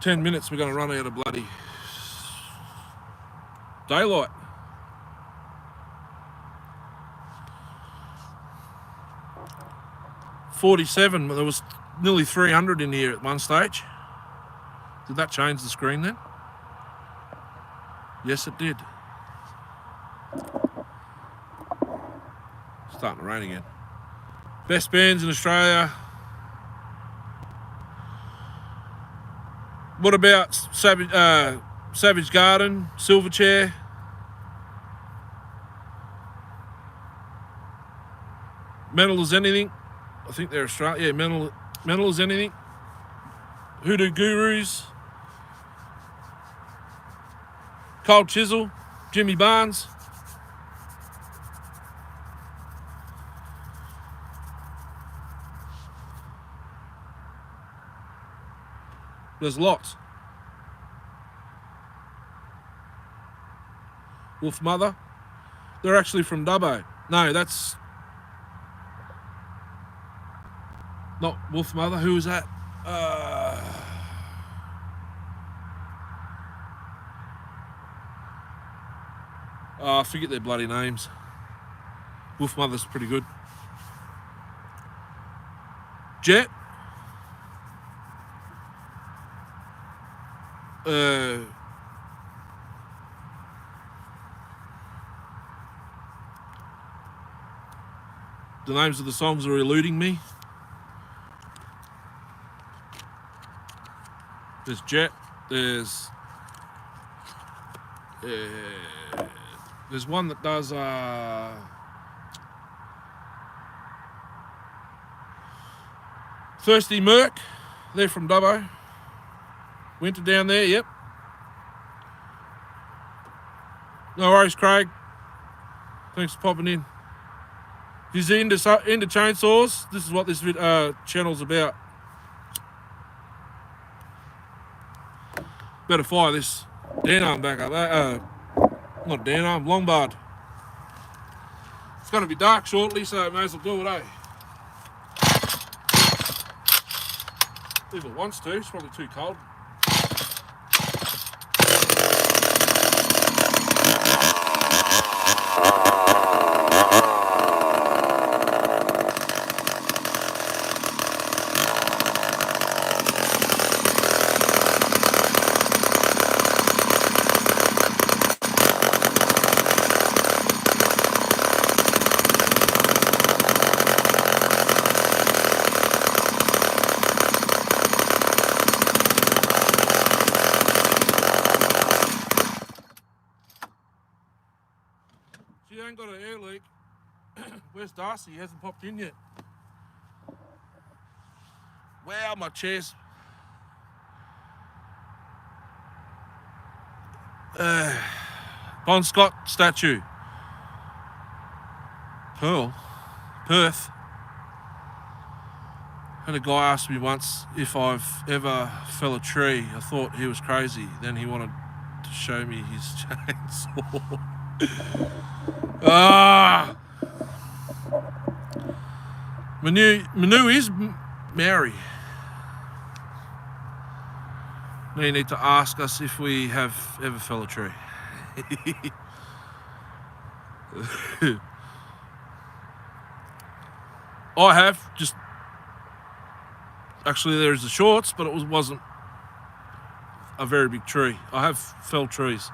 "10 minutes, we're going to run out of bloody daylight." "47, there was nearly 300 in here at one stage." Did that change the screen then? Yes, it did. Starting to rain again. Best bands in Australia. What about Savage Garden, Silverchair? Mental as Anything. I think they're Australian. Yeah, Mental as Anything. Hoodoo Gurus. Cold Chisel. Jimmy Barnes. There's lots. Wolf Mother. They're actually from Dubbo. No, that's not Wolf Mother. Who is that? I forget their bloody names. Wolf Mother's pretty good. Jet. The names of the songs are eluding me. There's Jet. There's one that does Thirsty Merc. They're from Dubbo. Winter down there, yep. No worries, Craig. Thanks for popping in. If you're into chainsaws, this is what this channel's about. Better fire this Dan arm back up. Not Dan arm, Longbarred. It's going to be dark shortly, so I may as well do it, eh? If it wants to, it's probably too cold. She ain't got an air leak. Where's Darcy? He hasn't popped in yet. Wow, my chair's... Bon Scott statue. Perth. Had a guy ask me once if I've ever fell a tree. I thought he was crazy. Then he wanted to show me his chainsaw. Manu is Mary. Now you need to ask us if we have ever fell a tree. I have, just actually there's the shorts, but it wasn't a very big tree. I have felled trees.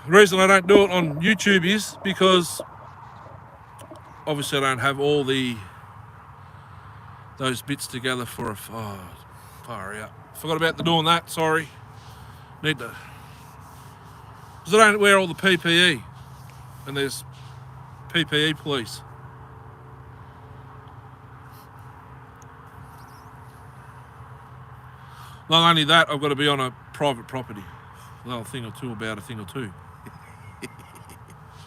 The reason I don't do it on YouTube is because obviously I don't have all those bits together for a Far out. Forgot about doing that, sorry. Need to... Because I don't wear all the PPE. And there's PPE police. Not only that, I've got to be on a private property. Another thing or two about a thing or two.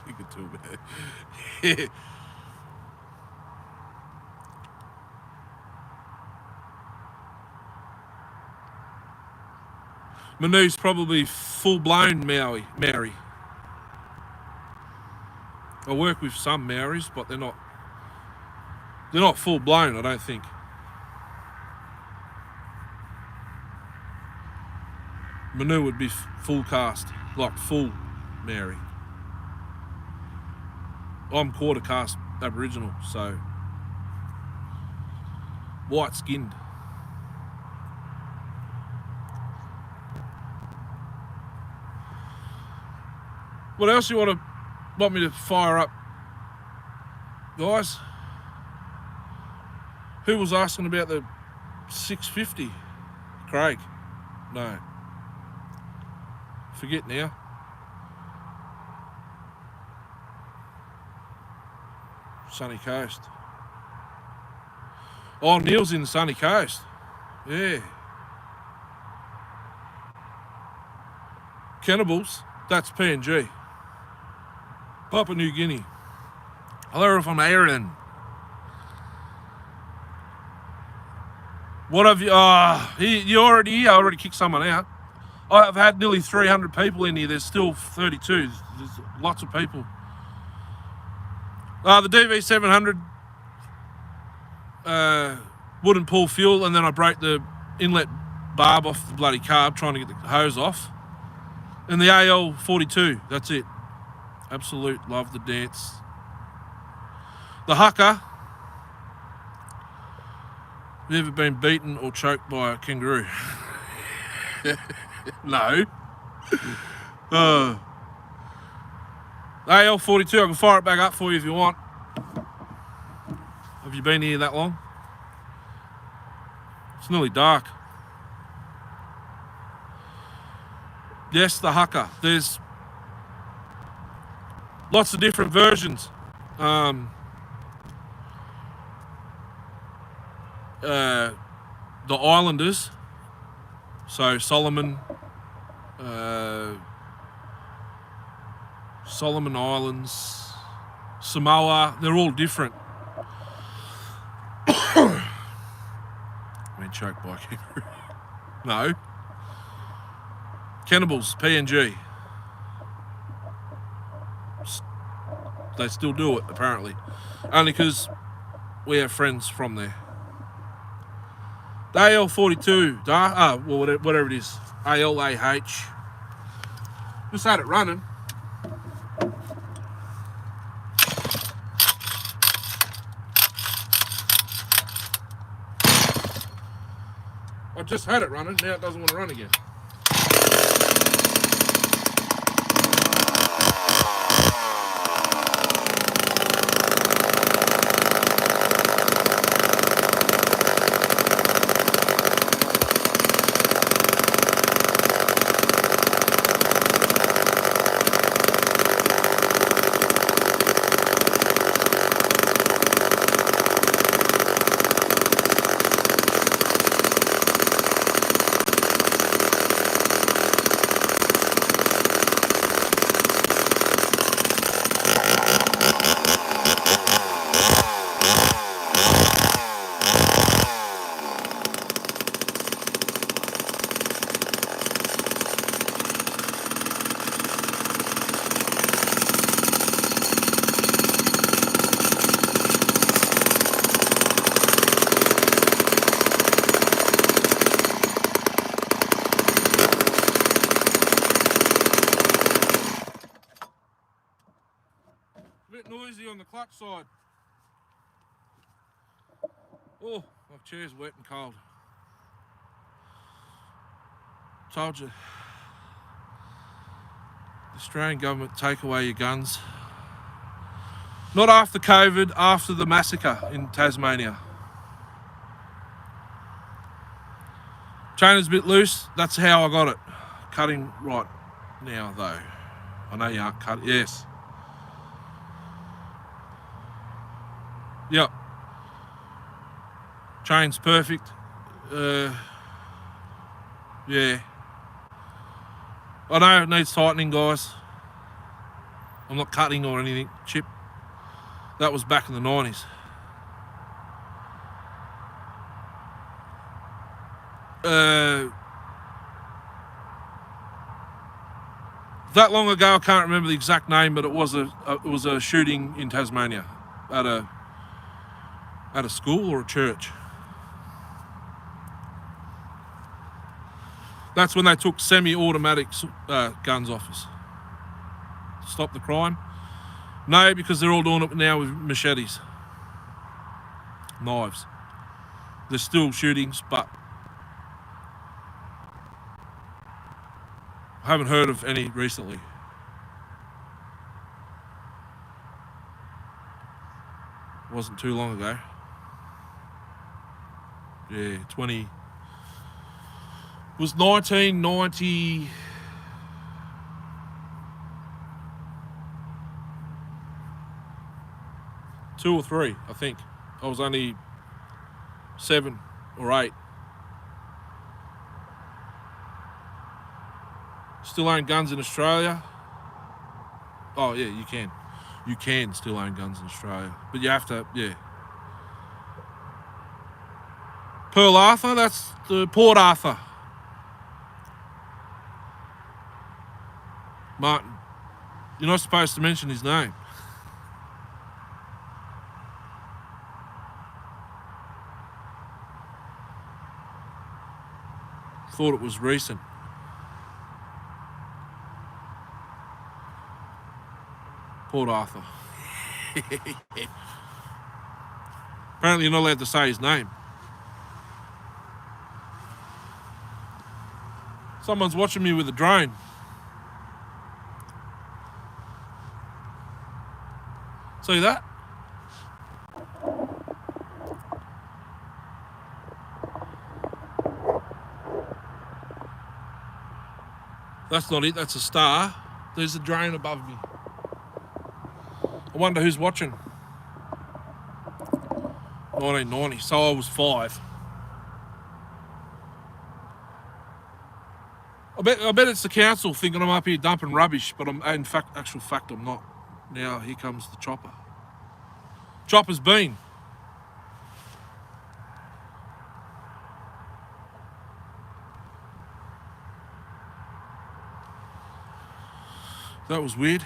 Thing or two about it. Manu's probably full-blown Maori. I work with some Maoris, but they're not full-blown, I don't think. Manu would be full cast, like full Maori. I'm quarter cast Aboriginal, so white skinned. What else you want me to fire up, guys? Who was asking about the 650? Craig? No. Forget now. Sunny Coast. Oh, Neil's in the Sunny Coast. Yeah. Cannibals, that's PNG. Papua New Guinea. Hello from Aaron. What have you... you already kicked someone out. I've had nearly 300 people in here. There's still 32. There's lots of people. The DV700 wouldn't pull fuel, and then I broke the inlet barb off the bloody carb trying to get the hose off. And the AL42, that's it. Absolute love the dance. The Hucker. Have you ever been beaten or choked by a kangaroo? No. AL42, I can fire it back up for you if you want. Have you been here that long? It's nearly dark. Yes, the Hucker. There's lots of different versions. The Islanders, so Solomon Islands, Samoa, they're all different. I mean, choked by a kangaroo. No. Cannibals, PNG. They still do it, apparently. Only because we have friends from there. The AL42, well, whatever it is, ALAH. Just had it running. I just had it running, now it doesn't want to run again. Noisy on the clutch side. Oh, my chair's wet and cold. Told you. The Australian government take away your guns. Not after COVID, after the massacre in Tasmania. Chain is a bit loose. That's how I got it. Cutting right now, though. I know you aren't cutting. Yes. Yep. Chain's perfect. Yeah. I know it needs tightening, guys. I'm not cutting or anything. Chip. That was back in the 90s. That long ago, I can't remember the exact name, but it was a shooting in Tasmania at a school or a church. That's when they took semi-automatic guns off us. Stop the crime? No, because they're all doing it now with machetes, knives. There's still shootings, but I haven't heard of any recently. Wasn't too long ago. Yeah, 20. It was 1990. Two or three, I think. I was only 7 or 8. Still own guns in Australia? Oh yeah, you can. You can still own guns in Australia, but you have to, yeah. Pearl Arthur, that's the Port Arthur. Martin, you're not supposed to mention his name. Thought it was recent. Port Arthur. Apparently you're not allowed to say his name. Someone's watching me with a drone. See that? That's not it, that's a star. There's a drone above me. I wonder who's watching. 1990, so I was 5. I bet it's the council thinking I'm up here dumping rubbish, but actual fact I'm not. Now here comes the chopper. Chopper's been. That was weird.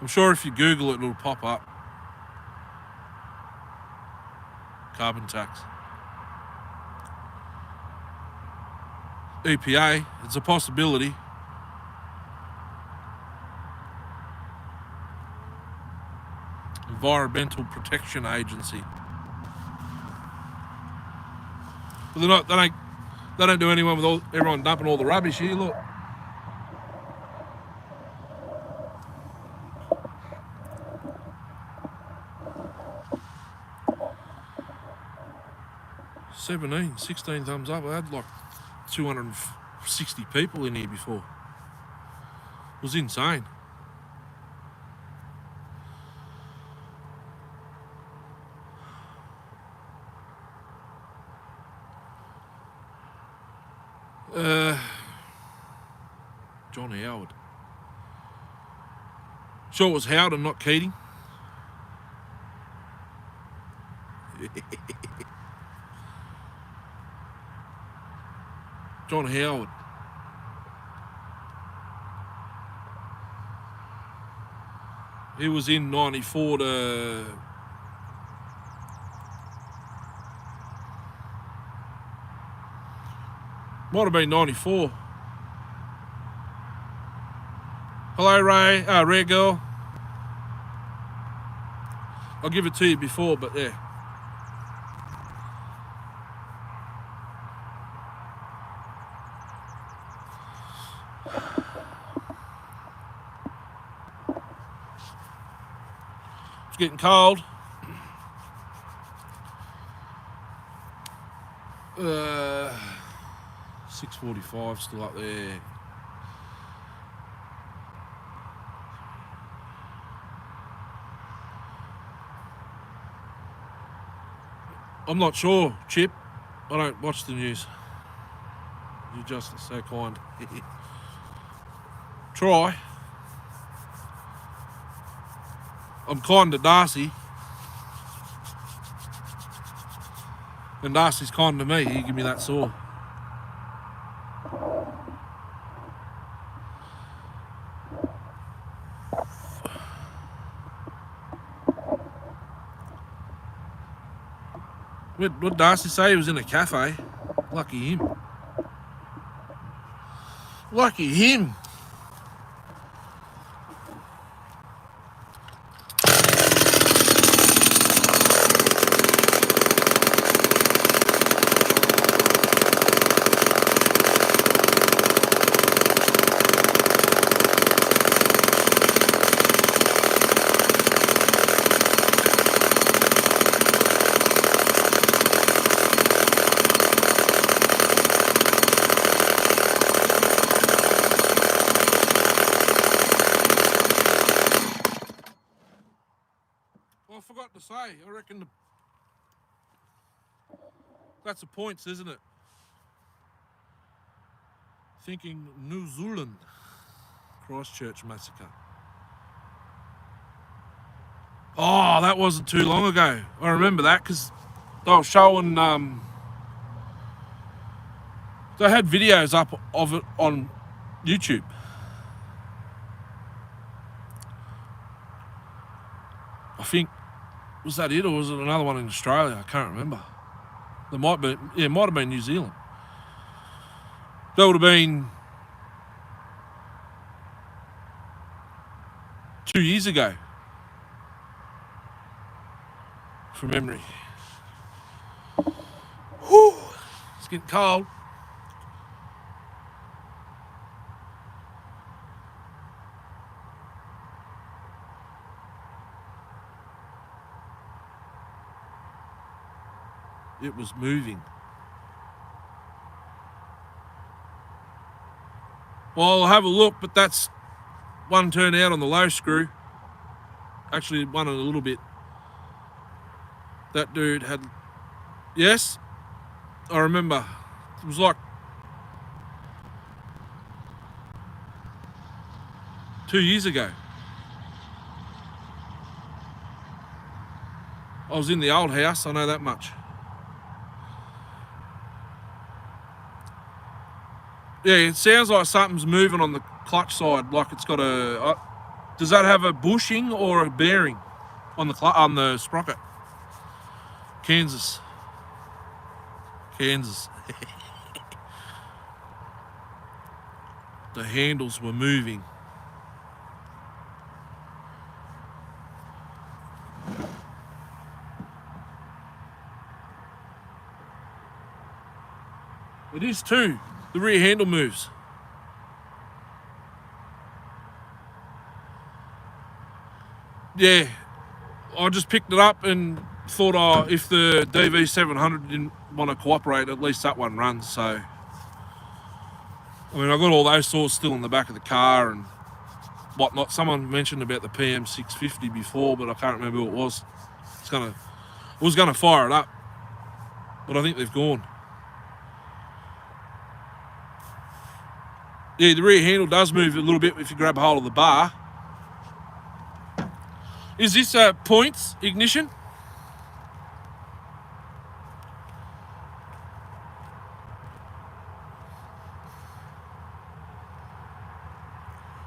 I'm sure if you Google it, it'll pop up. Carbon tax. EPA, it's a possibility. Environmental Protection Agency. But they don't do anyone with everyone dumping all the rubbish here, look. $17, 16 thumbs up. I had like 260 people in here before. It was insane. John Howard. Sure it was Howard and not Keating. John Howard. He was in 94 to... Might have been 94. Hello, Ray. Rare girl. I'll give it to you before, but yeah. It's getting cold. 645 still up there. I'm not sure, Chip. I don't watch the news. You're just so kind. Try. I'm kind to Darcy. And Darcy's kind to me. He give me that saw. What Darcy say? He was in a cafe. Lucky him. Lucky him. Well, I forgot to say, I reckon that's the points, isn't it? Thinking New Zealand Christchurch massacre. Oh, that wasn't too long ago. I remember that because they were showing, they had videos up of it on YouTube. I think, was that it or was it another one in Australia? I can't remember. There might be, yeah, it might have been New Zealand. That would have been 2 years ago, from memory. Whew, it's getting cold. It was moving. Well, I'll have a look, but that's one turn out on the low screw. Actually, one a little bit. That dude had, yes, I remember. It was like 2 years ago. I was in the old house, I know that much. Yeah, it sounds like something's moving on the clutch side, like it's got a. Does that have a bushing or a bearing on the sprocket? Kansas. The handles were moving. It is too. The rear handle moves. Yeah, I just picked it up and thought, oh, if the DV700 didn't want to cooperate, at least that one runs. So, I mean, I got all those saws still in the back of the car and whatnot. Someone mentioned about the PM650 before, but I can't remember who it was. I was gonna fire it up, but I think they've gone. Yeah, the rear handle does move a little bit if you grab a hold of the bar. Is this a points ignition?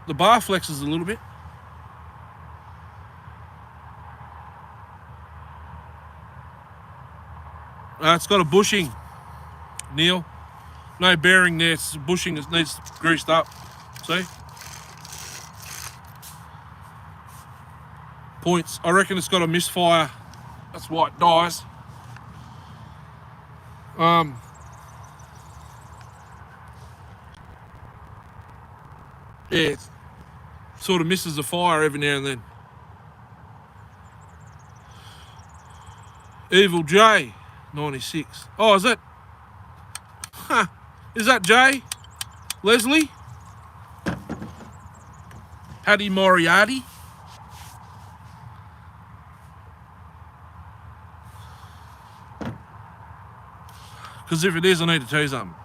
The bar flexes a little bit. It's got a bushing, Neil. No bearing there, it's a bushing that needs greased up. See? Points. I reckon it's got a misfire. That's why it dies. Yeah, it sort of misses a fire every now and then. Evil J, 96. Oh, is that Huh. Is that Jay? Leslie? Paddy Moriarty? Because if it is, I need to tell you something.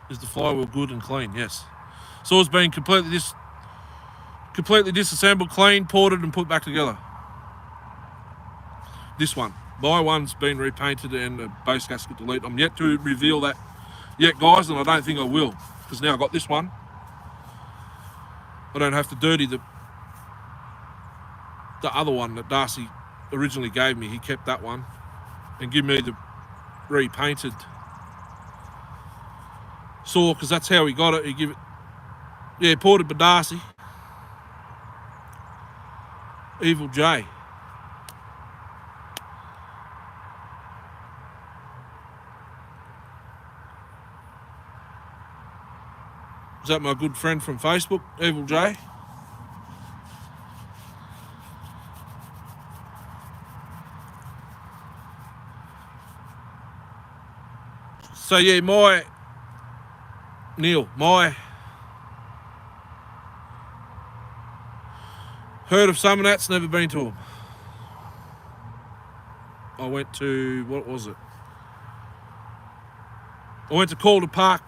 Is the flywheel good and clean? Yes. So it's been completely disassembled, cleaned, ported and put back together. This one. My one's been repainted and the base gasket deleted. I'm yet to reveal that yet, guys, and I don't think I will. Because now I've got this one. I don't have to dirty the other one that Darcy originally gave me. He kept that one and give me the repainted saw, because that's how he got it. He give it, yeah, ported by Darcy. Evil J. Is that my good friend from Facebook, Evil J? So yeah, Neil, heard of some of that's, never been to them. I went to, what was it? I went to Calder Park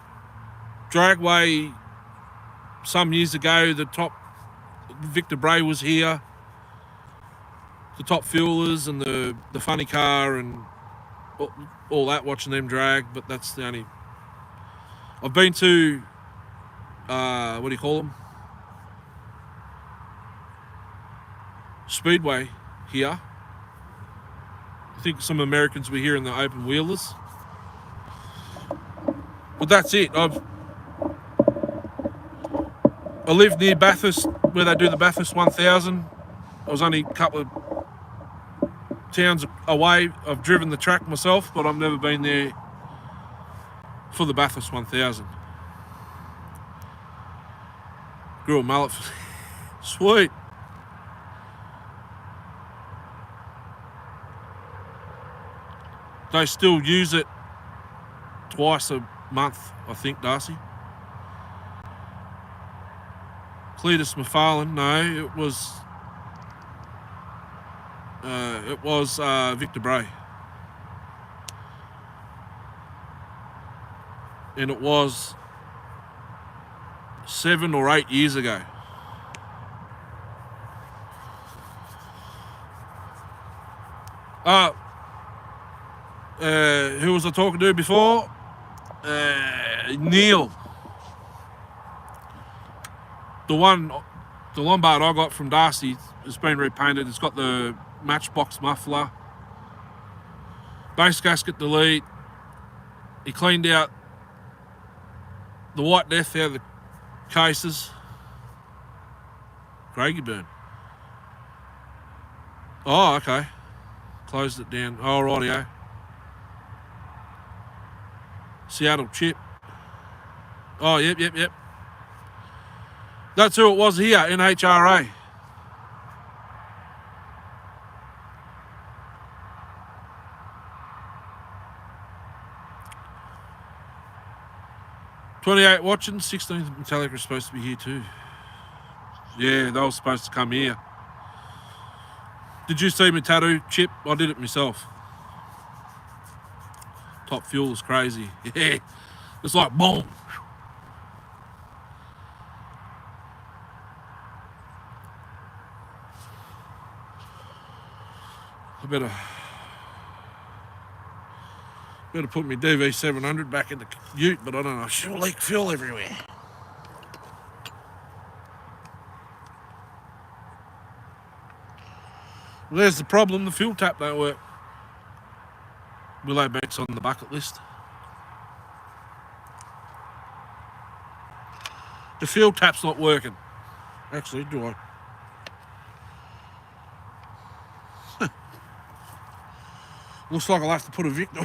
Dragway some years ago. The top, Victor Bray was here. The top fuelers and the funny car and all that, watching them drag, but that's the only. I've been to, what do you call them? Speedway here. I think some Americans were here in the open wheelers. But that's it. I live near Bathurst, where they do the Bathurst 1000. I was only a couple of towns away. I've driven the track myself, but I've never been there for the Bathurst 1000. Grew a mullet. Sweet. They still use it twice a month, I think, Darcy. Cletus McFarlane, no, it was Victor Bray. And it was 7 or 8 years ago. Who was I talking to before? Neil. The Lombard I got from Darcy has been repainted. It's got the matchbox muffler, base gasket delete. He cleaned out the White Death out of the cases. Craigie burn. Oh, okay. Closed it down. Oh, rightio. Seattle chip. Oh, yep. That's who it was here, NHRA. $28 watching, 16th Metallica was supposed to be here too. Yeah, they were supposed to come here. Did you see my tattoo, Chip? I did it myself. Top fuel is crazy. Yeah, it's like boom. I better put my DV700 back in the ute, but I don't know. She'll leak fuel everywhere. Well, there's the problem. The fuel tap don't work. Willow Bank's on the bucket list. The fuel tap's not working. Actually, do I? Looks like I'll have to put a Victor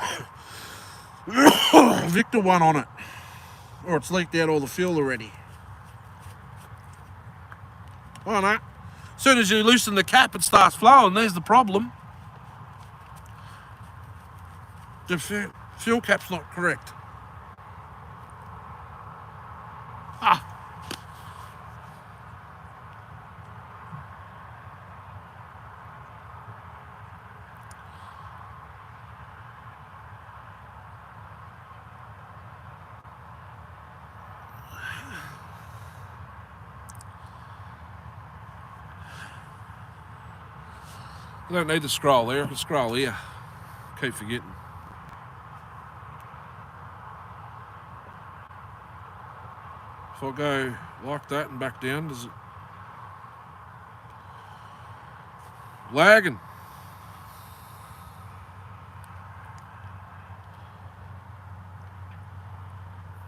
one on it, or it's leaked out all the fuel already. Oh no! As soon as you loosen the cap, it starts flowing. There's the problem. The fuel cap's not correct. I don't need to scroll there, I can scroll here. Keep forgetting. If I go like that and back down, does it... Lagging.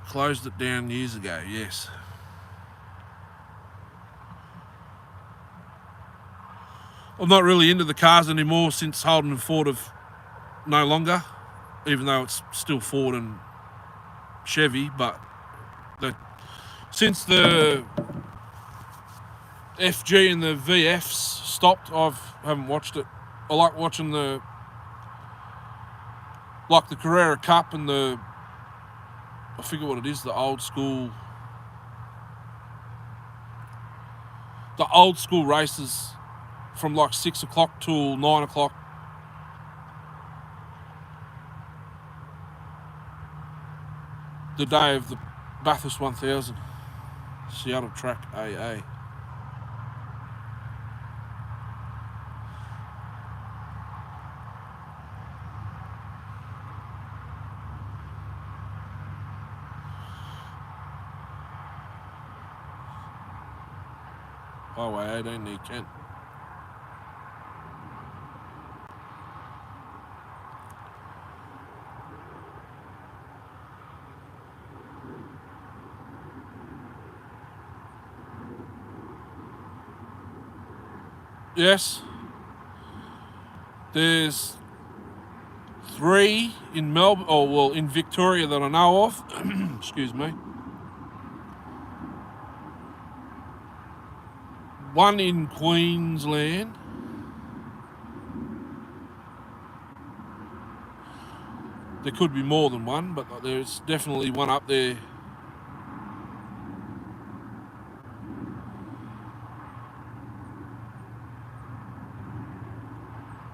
Closed it down years ago, yes. I'm not really into the cars anymore since Holden and Ford have no longer, even though it's still Ford and Chevy, but since the FG and the VFs stopped, I haven't watched it. I like watching the Carrera Cup and I forget what it is, the old school races from like 6 o'clock till 9 o'clock. The day of the Bathurst 1000, Seattle Track AA. Highway 18 near Kent. Yes, there's 3 in Melbourne, in Victoria that I know of. Excuse me. 1 in Queensland. There could be more than 1, but there's definitely 1 up there.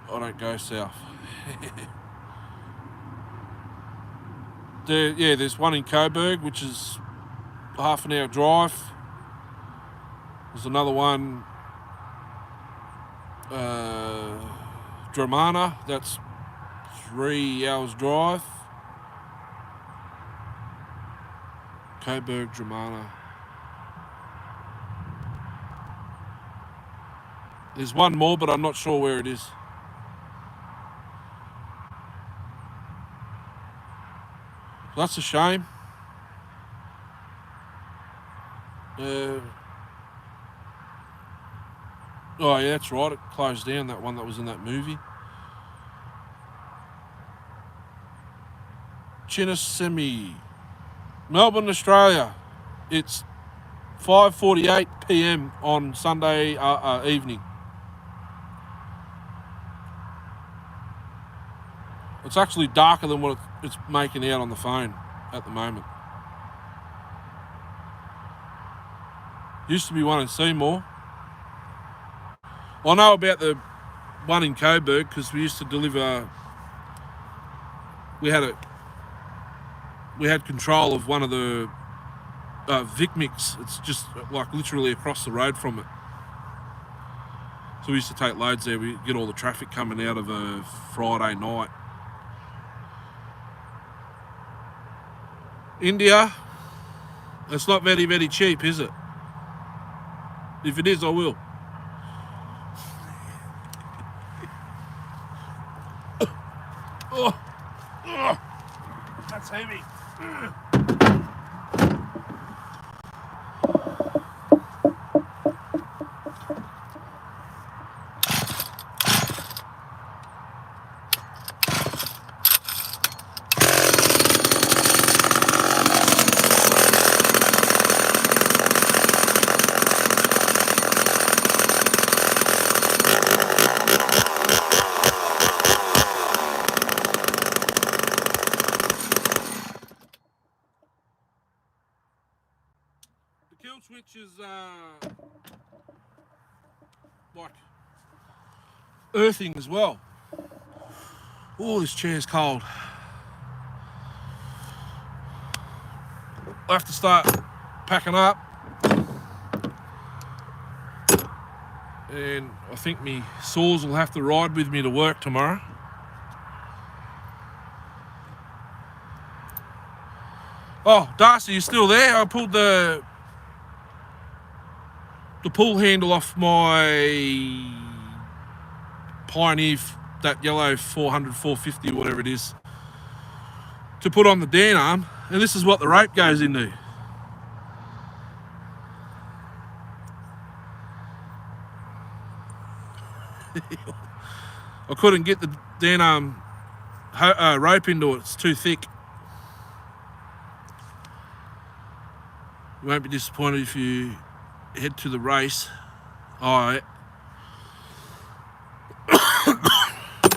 I don't go south. There's 1 in Coburg, which is a half an hour drive. There's another one, Dramana, that's 3 hours drive. Coburg, Dramana. There's 1 more, but I'm not sure where it is. That's a shame. Oh yeah, that's right, it closed down, that one that was in that movie. Chinnasemi, Melbourne, Australia. It's 5:48 PM on Sunday evening. It's actually darker than what it's making out on the phone at the moment. Used to be 1 in Seymour. I know about the 1 in Coburg because we used to deliver. We had control of one of the Vic Mix. It's just like literally across the road from it. So we used to take loads there. We get all the traffic coming out of a Friday night. India, it's not very, very cheap, is it? If it is, I will. That's heavy. Switch is like earthing as well. Oh, this chair's cold. I have to start packing up. And I think me saws will have to ride with me to work tomorrow. Oh, Darcy, you still there? I pulled the pull handle off my Pioneer, that yellow 400, 450, whatever it is, to put on the Dan arm, and this is what the rope goes into. I couldn't get the Dan arm rope into it, it's too thick. You won't be disappointed if you head to the race. Alright.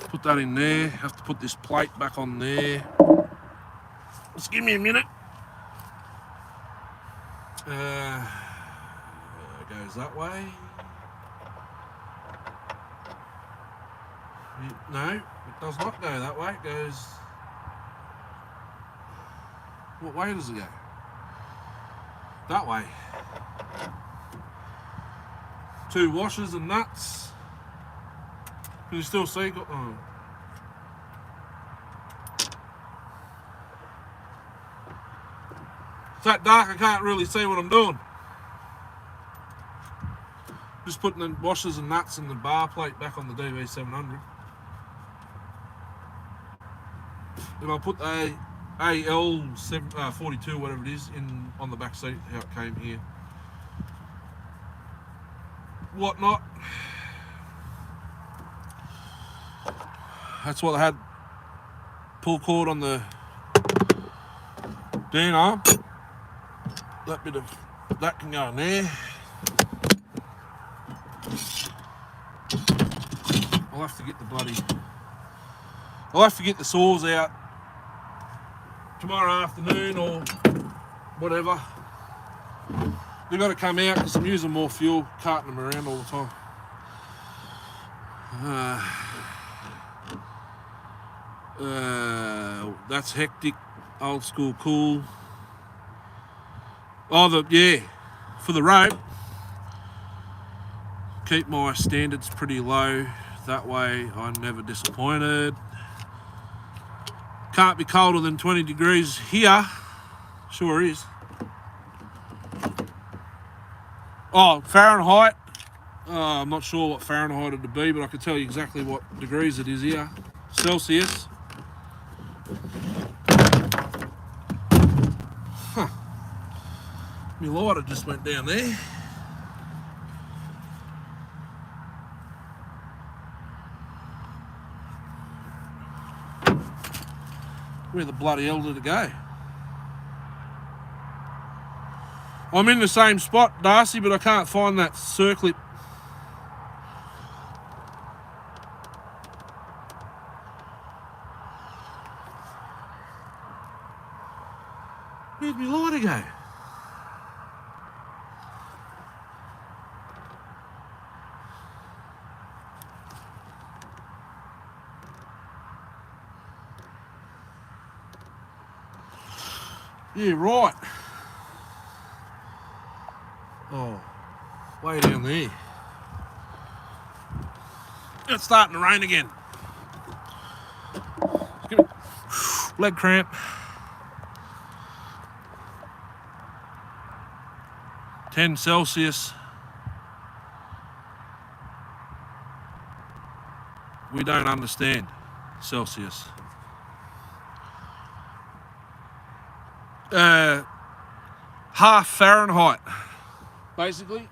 Put that in there. Have to put this plate back on there. Just give me a minute. It goes that way. No, it does not go that way. It goes... What way does it go? That way. 2 washers and nuts. Can you still see? Oh. It's that dark I can't really see what I'm doing. Just putting the washers and nuts and the bar plate back on the DV700. Then I'll put the AL42, whatever it is, in on the back seat, how it came here. Whatnot. That's what I had. Pull cord on the Dan arm. That bit of that can go in there. I'll have to get the saws out tomorrow afternoon or whatever. They've got to come out because I'm using more fuel, carting them around all the time. That's hectic, old school cool. Oh, for the rope, keep my standards pretty low. That way I'm never disappointed. Can't be colder than 20 degrees here. Sure is. Oh, Fahrenheit. I'm not sure what Fahrenheit it'd be, but I can tell you exactly what degrees it is here. Celsius. Huh. My lighter just went down there. Where the bloody hell did it go? I'm in the same spot, Darcy, but I can't find that circlip. Where'd my lighter go? Yeah, right. Oh, way down there. It's starting to rain again. Give me leg cramp. 10 Celsius. We don't understand Celsius. Half Fahrenheit, basically.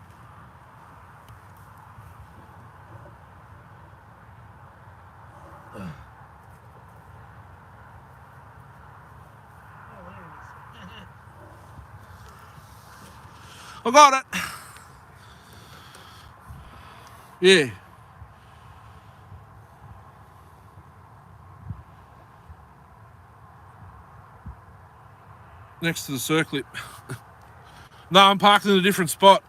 I got it. Yeah. Next to the circlip. No, I'm parked in a different spot.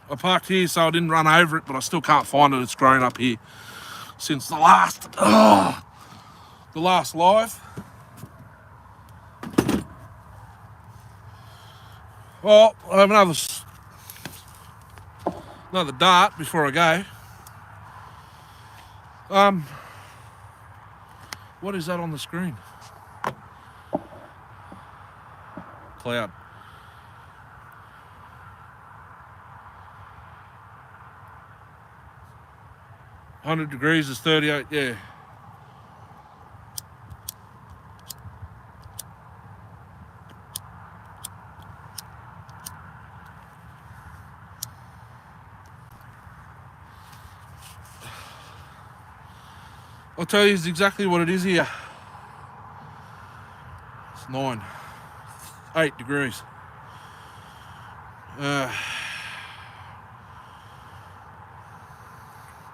I parked here so I didn't run over it, but I still can't find it. It's grown up here since the last live. Well, I have another dart before I go. What is that on the screen? Cloud. $100 is 38, yeah. I'll tell you exactly what it is here. It's 8 degrees.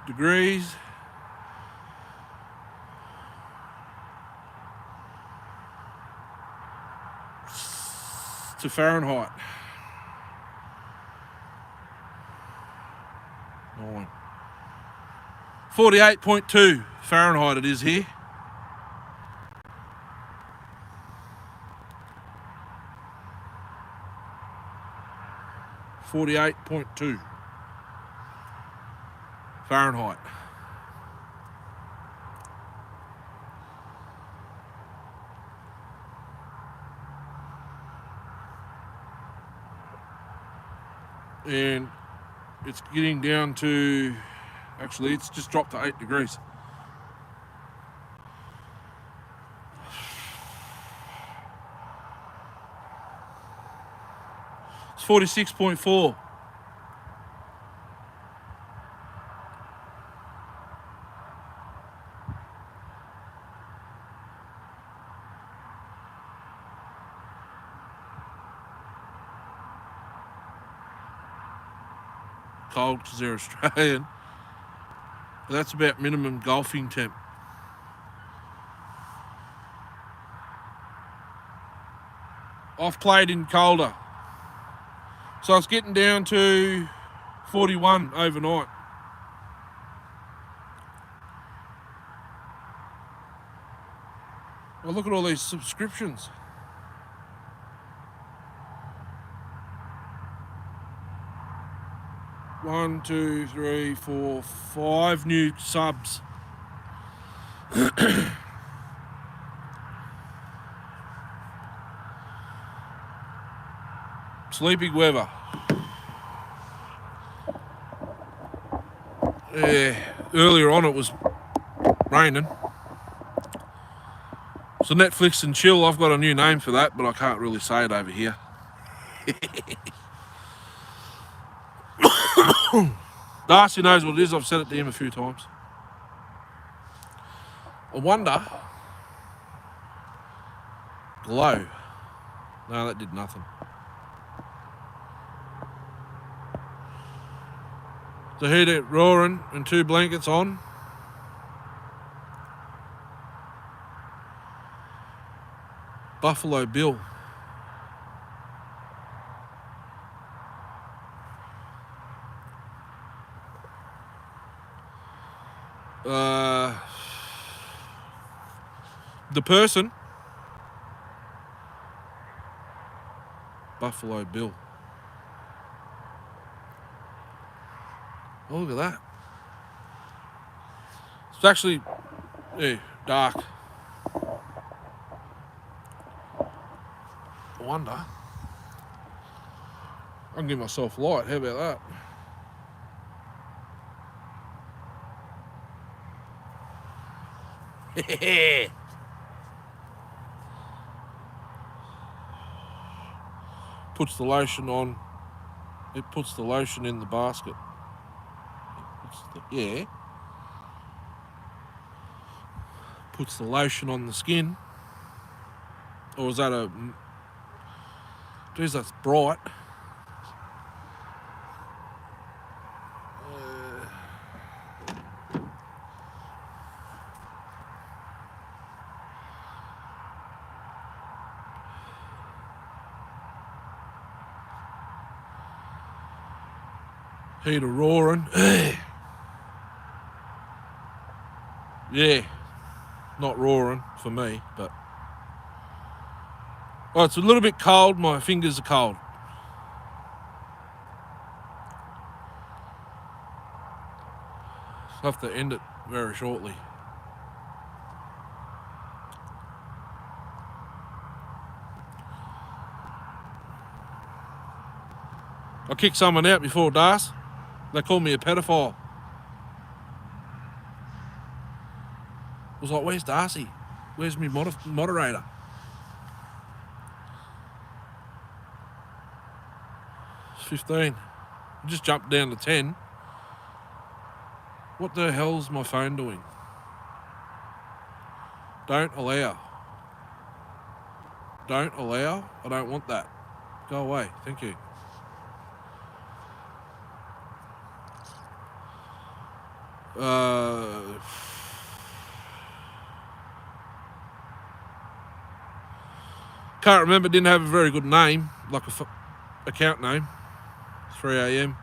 Degrees. To Fahrenheit. 48.2 Fahrenheit it is here. .2 Fahrenheit. And it's getting down to, actually it's just dropped to 8 degrees. It's 46.4. Cold because they're Australian. But that's about minimum golfing temp. I've played in colder. So it's getting down to 41 overnight. Well, look at all these subscriptions. One, two, three, four, 5 new subs. Sleepy weather. Yeah, earlier on it was raining. So Netflix and chill, I've got a new name for that, but I can't really say it over here. Darcy knows what it is, I've said it to him a few times. I wonder, glow. No, that did nothing. The heater roaring and 2 blankets on. Buffalo Bill. The person. Buffalo Bill. Oh, look at that. It's actually dark. I wonder. I can give myself light. How about that? Puts the lotion on. It puts the lotion in the basket. Puts the lotion on the skin. Or is that a... Geez, that's bright. Heater roaring. Yeah, not roaring for me, but... Well, it's a little bit cold. My fingers are cold. I'll have to end it very shortly. I kicked someone out before Darce. They called me a pedophile. I was like, where's Darcy? Where's my moderator? It's 15. I just jumped down to 10. What the hell's my phone doing? Don't allow. Don't allow? I don't want that. Go away. Thank you. Can't remember, didn't have a very good name, like account name. 3 a.m.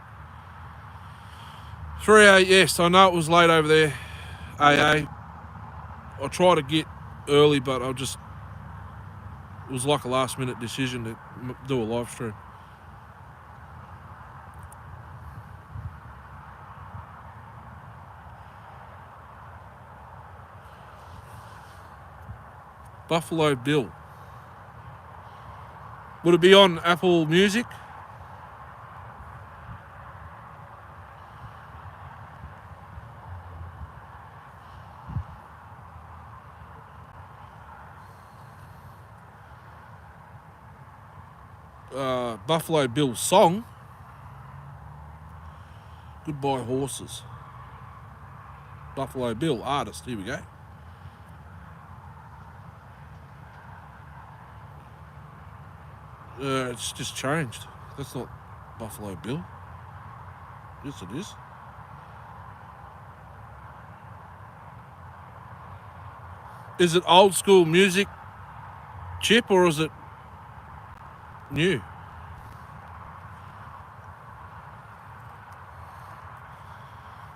3 a.m. Yes, I know it was late over there. AA. I tried to get early, but it was like a last minute decision to do a live stream. Buffalo Bill. Would it be on Apple Music? Buffalo Bill song. Goodbye Horses. Buffalo Bill artist. Here we go. It's just changed. That's not Buffalo Bill. Yes, it is. Is it old school music, Chip, or is it new?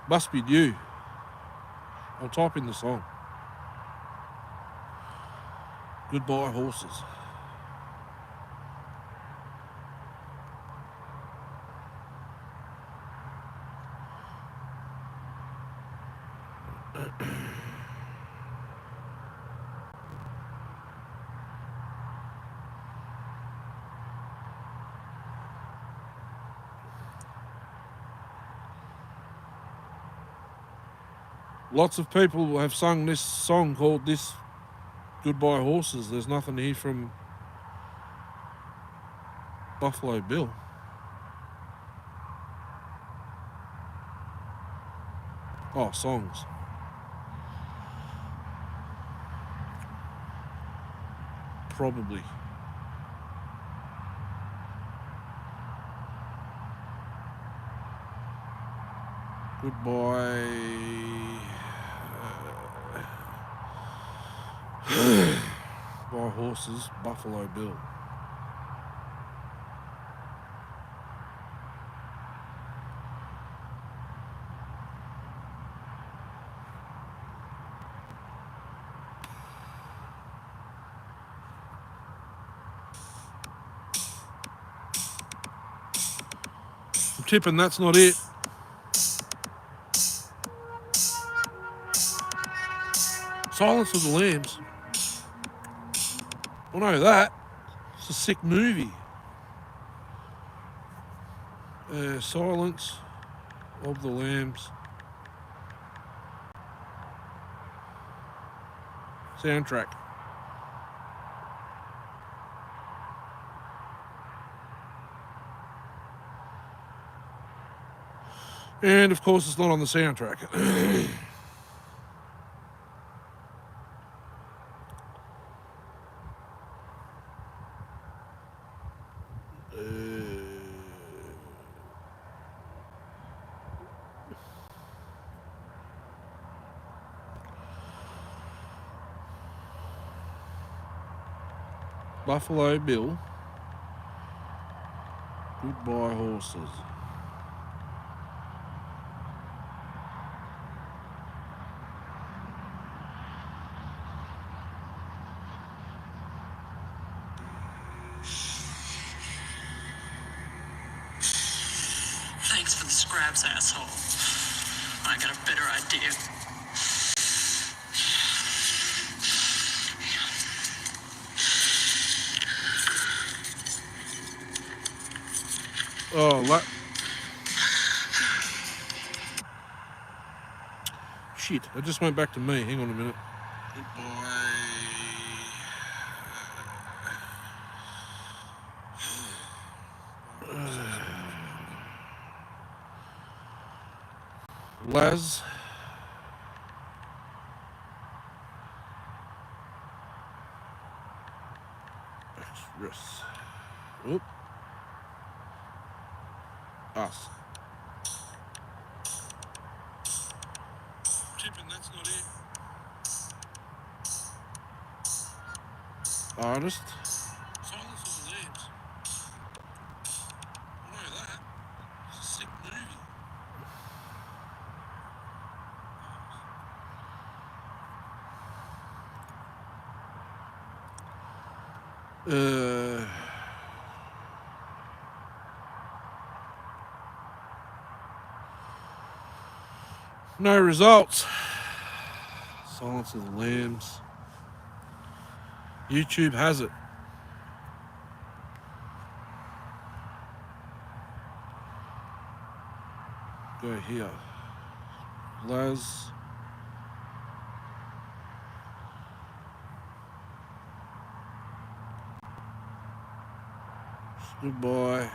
Must be new. I'll type in the song. Goodbye Horses. Lots of people have sung this song called this Goodbye Horses. There's nothing here from Buffalo Bill. Oh, songs. Probably. Goodbye. By Horses, Buffalo Bill. I'm tipping that's not it. Silence of the Lambs. I know that. It's a sick movie. Silence of the Lambs. Soundtrack. And of course it's not on the soundtrack. Buffalo Bill. Goodbye Horses. Thanks for the scraps, asshole. I got a better idea. Oh, shit. It just went back to me. Hang on a minute. Goodbye. Laz. Yes. Oop. Us. Tipping, that's not it. Artist. Silence of the Lambs. I know that. It's a sick movie. No results. Silence of the Lambs. YouTube has it. Go here. Laz. Goodbye.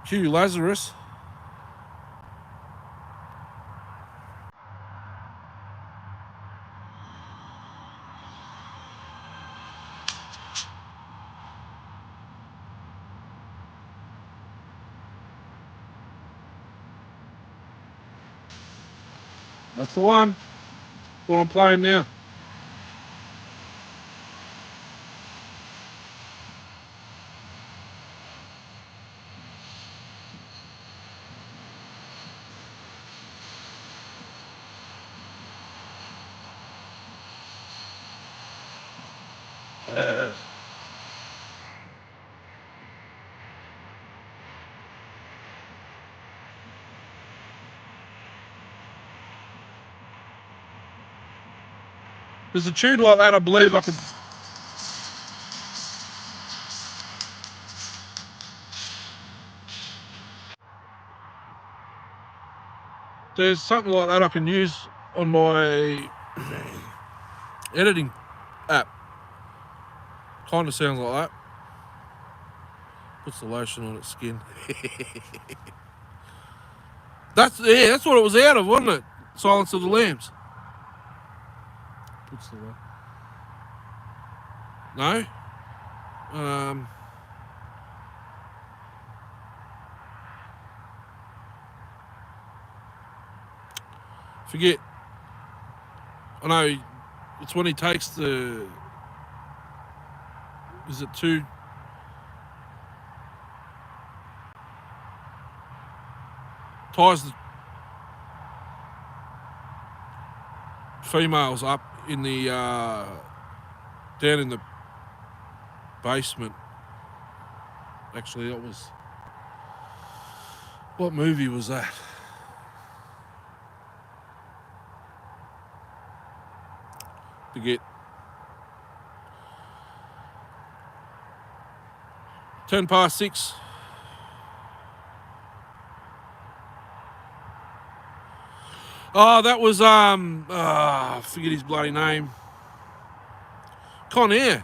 Q Lazarus. That's the one. What I'm playing now. There's a tune like that, I believe I could. There's something like that I can use on my editing app. Kind of sounds like that. Puts the lotion on its skin. That's what it was out of, wasn't it? Silence of the Lambs. Puts the no. Forget. I know. It's when he takes the. Is it two? Ties the females up in the down in the basement. Actually, that was, what movie was that? Forget. 6:10. Oh, that was I forget his bloody name. Con Air.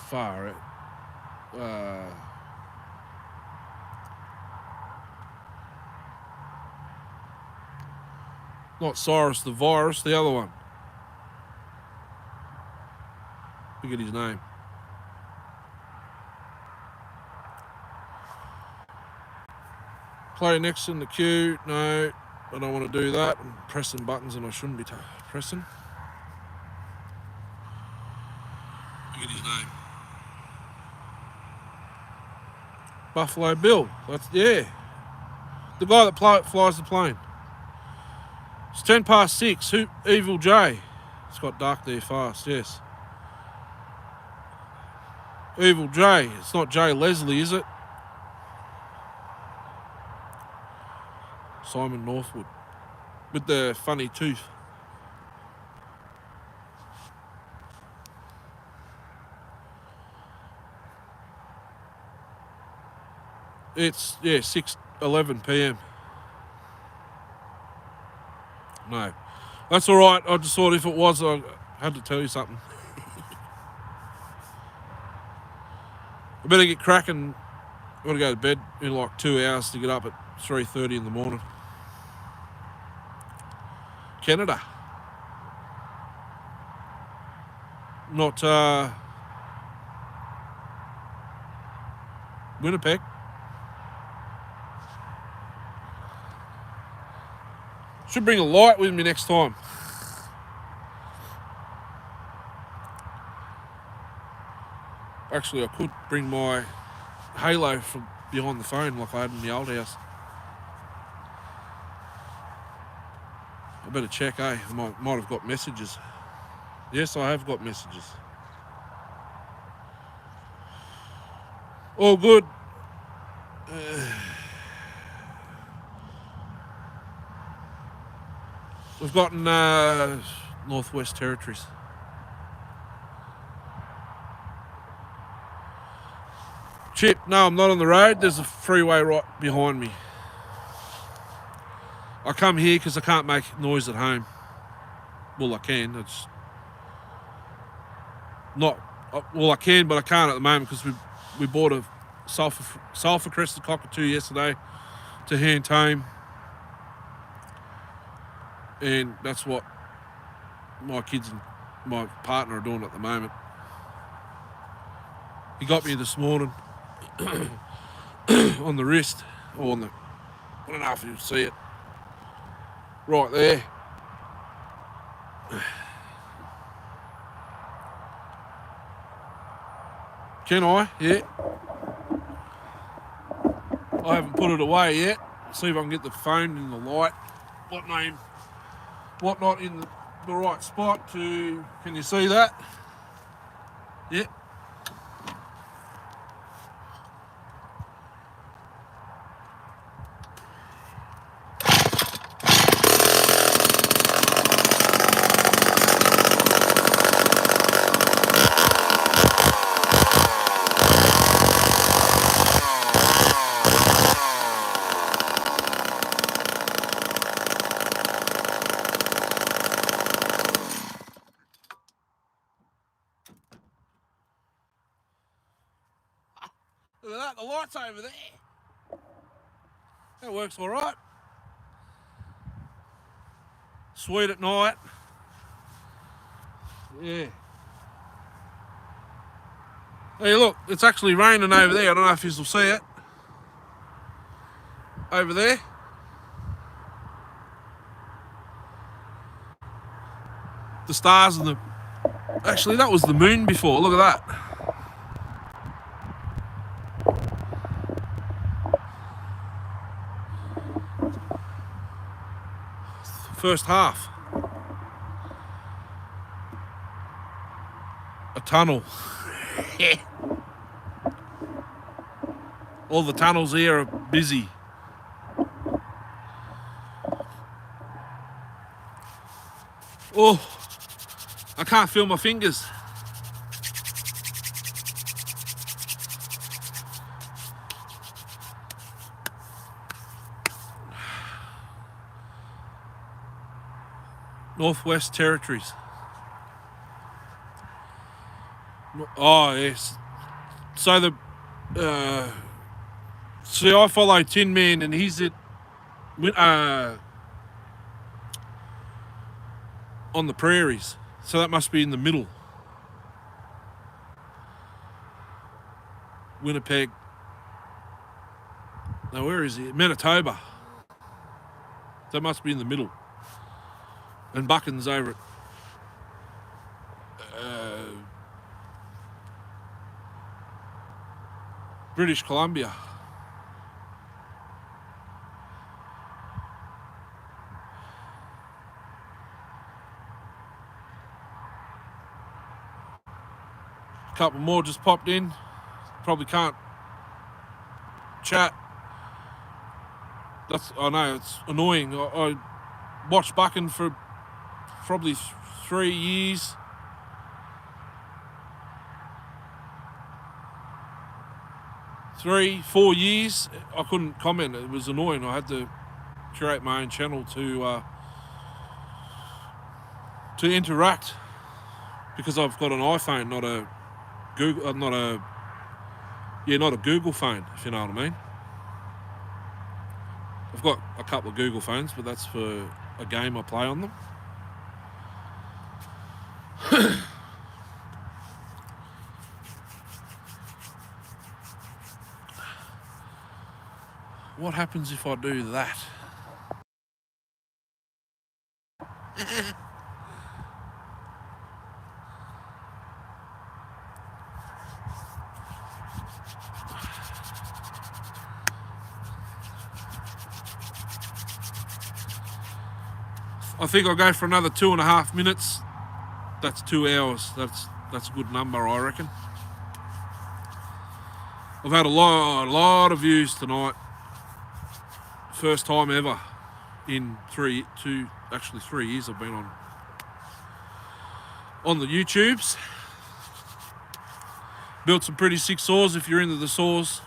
Far it. Not Cyrus the Virus, the other one. Forget his name. Play next in the queue. No, I don't want to do that. I'm pressing buttons and I shouldn't be pressing. Forget his name. Buffalo Bill. That's, yeah. The guy that flies the plane. It's 6:10. Evil J. It's got dark there fast, yes. Evil J. It's not Jay Leslie, is it? Simon Northwood with the funny tooth. It's 6:11 p.m. No, that's all right. I just thought if it was, I had to tell you something. I better get cracking. I've got to go to bed in like 2 hours to get up at 3:30 in the morning. Canada. Not Winnipeg. Should bring a light with me next time. Actually, I could bring my halo from behind the phone like I had in the old house. I better check, eh? I might have got messages. Yes, I have got messages. All good. We've gotten Northwest Territories. Chip, no, I'm not on the road. There's a freeway right behind me. I come here because I can't make noise at home. Well, I can. It's not. Well, I can, but I can't at the moment because we bought a sulphur crested cockatoo yesterday to hand tame, and that's what my kids and my partner are doing at the moment. He got me this morning on the wrist, or on the, I don't know if you'll see it, right there. Can I? Yeah. I haven't put it away yet. See if I can get the phone in the light, whatnot in the right spot to, can you see that? Yeah. Look at that, the light's over there. That works all right. Sweet at night. Yeah. Hey, look, it's actually raining over there. I don't know if you'll see it. Over there. The stars and the... Actually, that was the moon before. Look at that. First half. A tunnel. All the tunnels here are busy. Oh, I can't feel my fingers. Northwest Territories. Oh, yes. So see, I follow Tin Man, and he's at on the prairies. So that must be in the middle. Winnipeg. Now, where is he? Manitoba. That must be in the middle. And Buchan's over at British Columbia. A couple more just popped in. Probably can't chat. I know, it's annoying. I watched bucking for probably 3 years. Three, 4 years. I couldn't comment. It was annoying. I had to create my own channel to interact, because I've got an iPhone, not a Google, not a Google phone, if you know what I mean. I've got a couple of Google phones, but that's for a game I play on them. What happens if I do that? I think I'll go for another 2.5 minutes. That's 2 hours. That's a good number, I reckon. I've had a lot of views tonight. First time ever in 3 years I've been on the YouTubes. Built some pretty sick saws. If you're into the saws,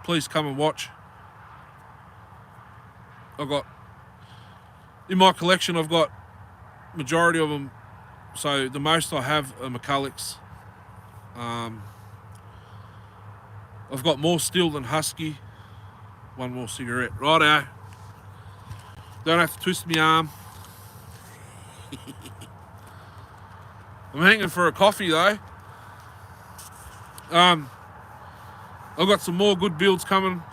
please come and watch. In my collection, I've got majority of them. So the most I have are McCullochs. I've got more steel than Husky. One more cigarette. Righto. Don't have to twist my arm. I'm hanging for a coffee though. I've got some more good builds coming.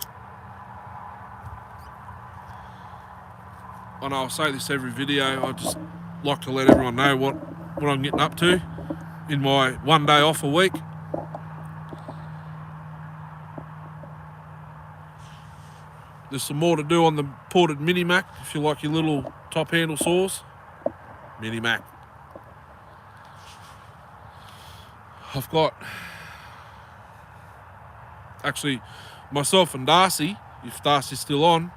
I know I'll say this every video. I just like to let everyone know what I'm getting up to in my 1 day off a week. There's some more to do on the ported Mini Mac if you like your little top handle saws. Mini Mac. I've got actually myself and Darcy, if Darcy's still on,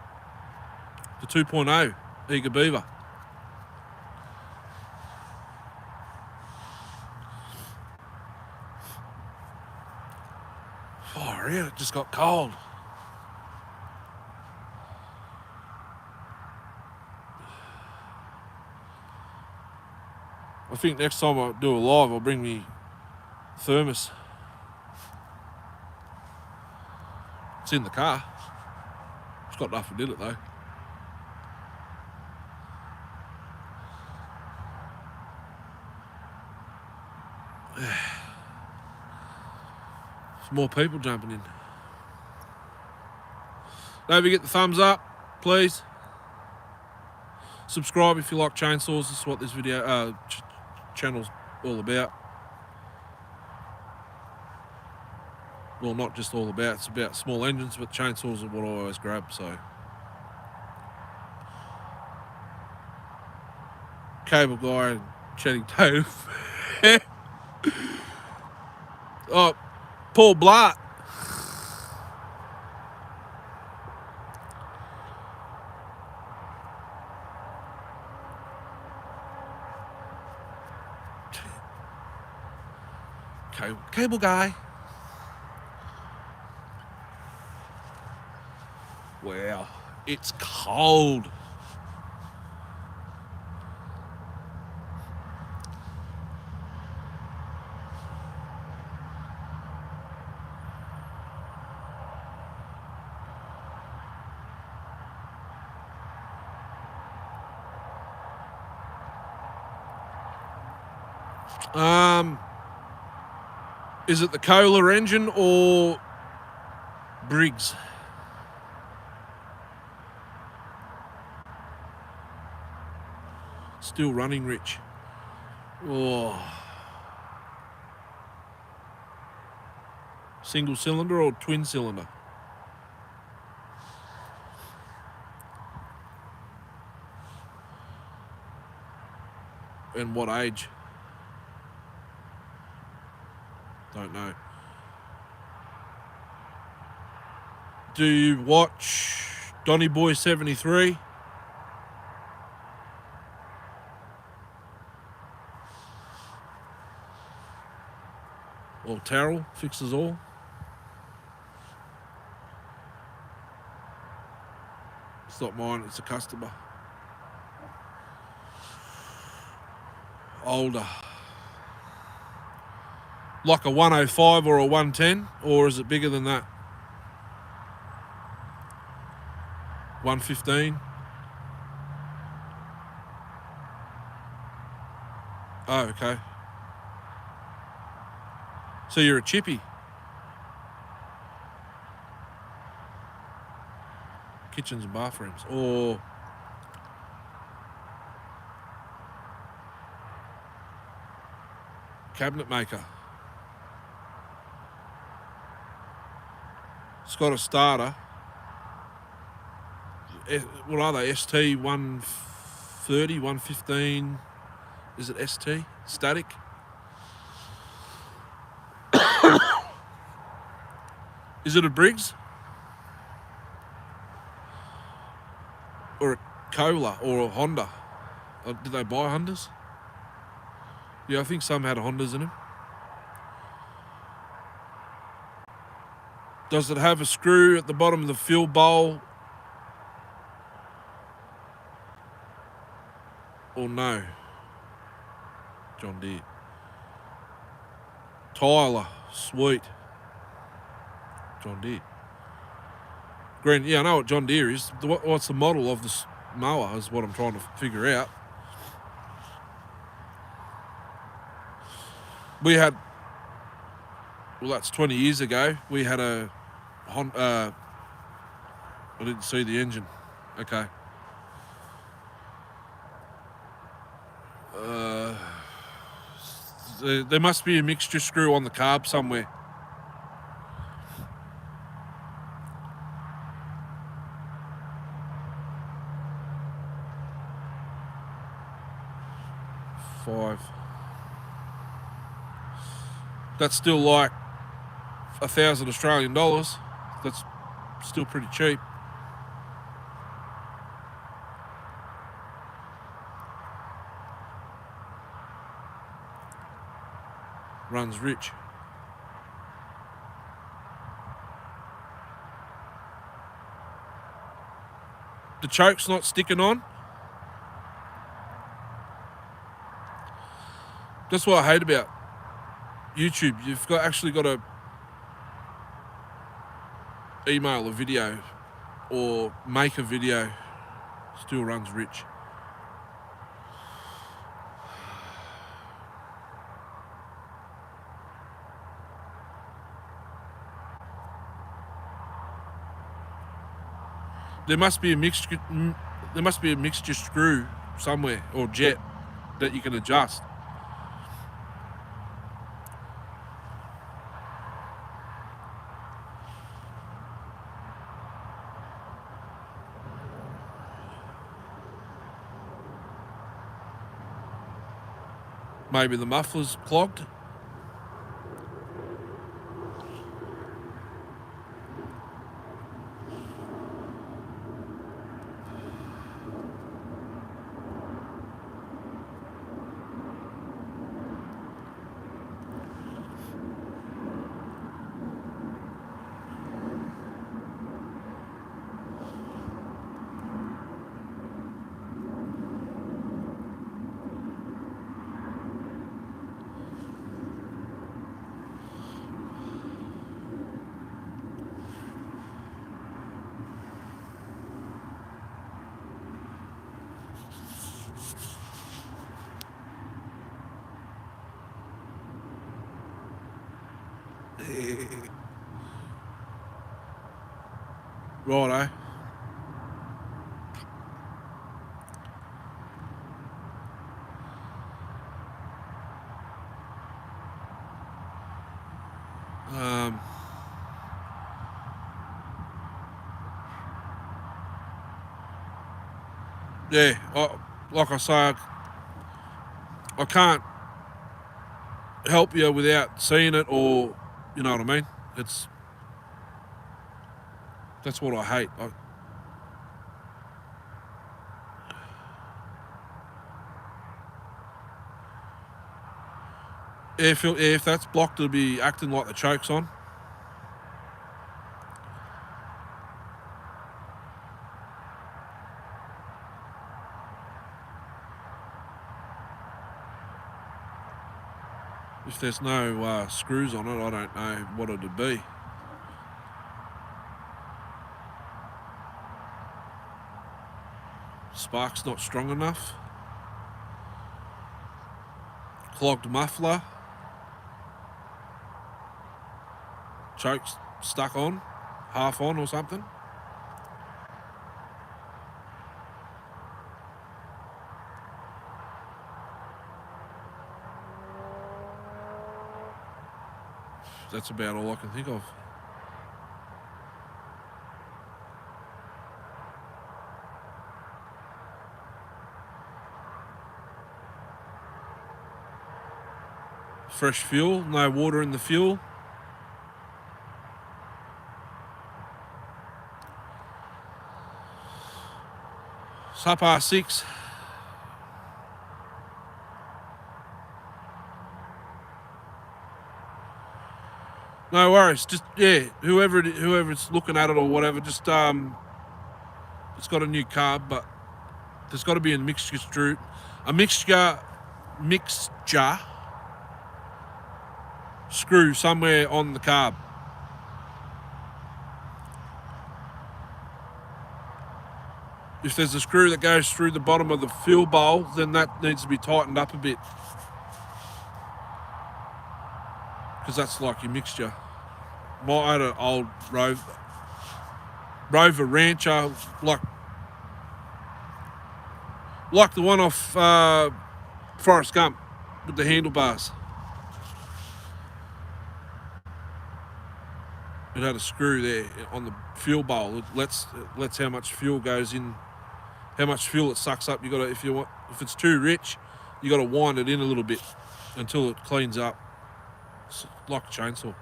the 2.0 Eager Beaver. Oh, really? It just got cold. I think next time I do a live, I'll bring me thermos. It's in the car. It's got nothing in it though. There's more people jumping in. Don't forget the thumbs up, please. Subscribe if you like chainsaws. This is what this video channel's all about. Well, not just all about. It's about small engines, but chainsaws are what I always grab. So, cable guy and chatting tape. Oh, Paul Blart. Cable guy. Wow, it's cold. Is it the Kohler engine or Briggs? Still running, Rich. Oh. Single cylinder or twin cylinder? And what age? Don't know. Do you watch Donny Boy 73? Or Terrell Fixes All? It's not mine, it's a customer. Older. Like a 105 or a 110, or is it bigger than that? 115? Oh, okay. So you're a chippy. Kitchens and bathrooms, or cabinet maker. It's got a starter. What are they? ST 130, 115. Is it ST? Static? Is it a Briggs? Or a Cola? Or a Honda? Did they buy Hondas? Yeah, I think some had Hondas in them. Does it have a screw at the bottom of the fuel bowl? Or no? John Deere. Tyler, sweet. John Deere. Green, yeah, I know what John Deere is. What's the model of this mower is what I'm trying to figure out. We had, well, that's 20 years ago. We had a I didn't see the engine. Okay. There must be a mixture screw on the carb somewhere. $5. That's still like 1,000 Australian dollars. That's still pretty cheap. Runs rich. The choke's not sticking on. That's what I hate about YouTube. You've actually got to email a video or make a video. Still runs rich. There must be a mixture. There must be a mixture screw somewhere or jet that you can adjust. Maybe the muffler's clogged. Righto. Yeah, like I say, I can't help you without seeing it, or you know what I mean. That's That's what I hate. If that's blocked, it'll be acting like the choke's on. If there's no screws on it, I don't know what it'd be. Spark's not strong enough. Clogged muffler. Choke's stuck on, half on or something. That's about all I can think of. Fresh fuel, no water in the fuel. It's 6:30. No worries. Just whoever's looking at it or whatever, just it's got a new carb, but there's got to be a mixture screw somewhere on the carb. If there's a screw that goes through the bottom of the fuel bowl, then that needs to be tightened up a bit, because that's like your mixture. I had an old Rover Rancher, like the one off Forrest Gump with the handlebars. It had a screw there on the fuel bowl. It lets how much fuel goes in, how much fuel it sucks up. If it's too rich, you got to wind it in a little bit until it cleans up. It's like a chainsaw.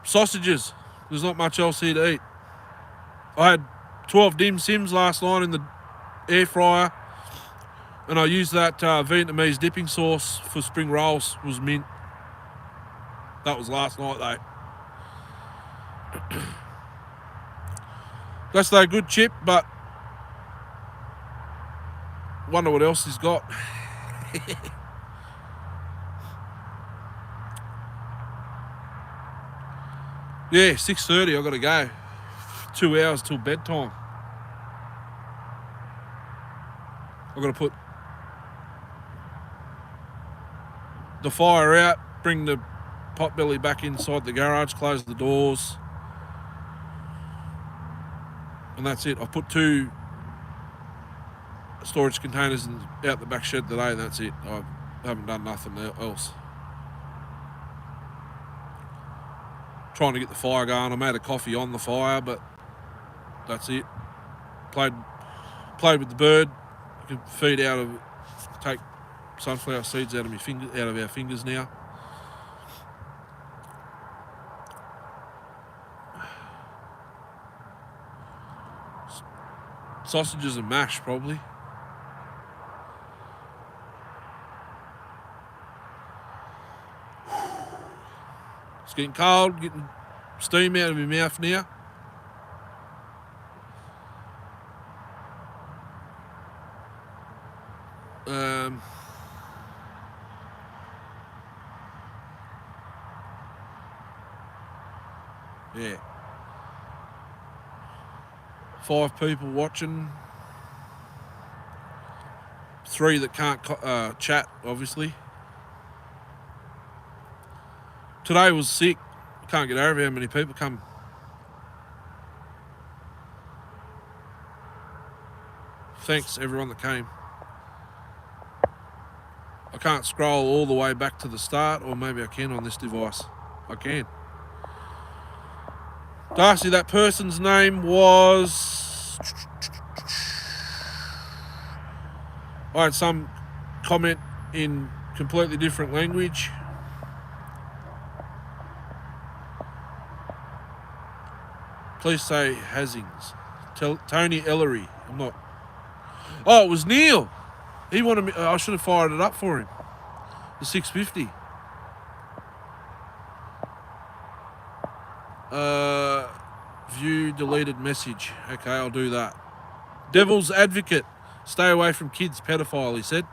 Sausages. There's not much else here to eat. I had 12 dim sims last night in the air fryer, and I used that Vietnamese dipping sauce for spring rolls. It was mint. That was last night though. That's no good chip, but wonder what else he's got. Yeah, 6:30, I've got to go. 2 hours till bedtime. I've got to put the fire out, bring the potbelly back inside the garage, close the doors, and that's it. I've put 2 storage containers out the back shed today, and that's it. I haven't done nothing else. Trying to get the fire going. I made a coffee on the fire, but that's it. Played with the bird. You can take sunflower seeds out of our fingers now. Sausages and mash, probably. It's getting cold, getting steam out of my mouth now. Yeah. 5 people watching. 3 that can't chat, obviously. Today was sick. Can't get over how many people come. Thanks everyone that came. I can't scroll all the way back to the start, or maybe I can on this device. I can. Darcy, that person's name was I had some comment in completely different language. Please say Hasings. Tony Ellery. I'm not. Oh, it was Neil. He wanted me. I should have fired it up for him. The 650. View deleted message. Okay, I'll do that. Devil's advocate. Stay away from kids, pedophile, he said.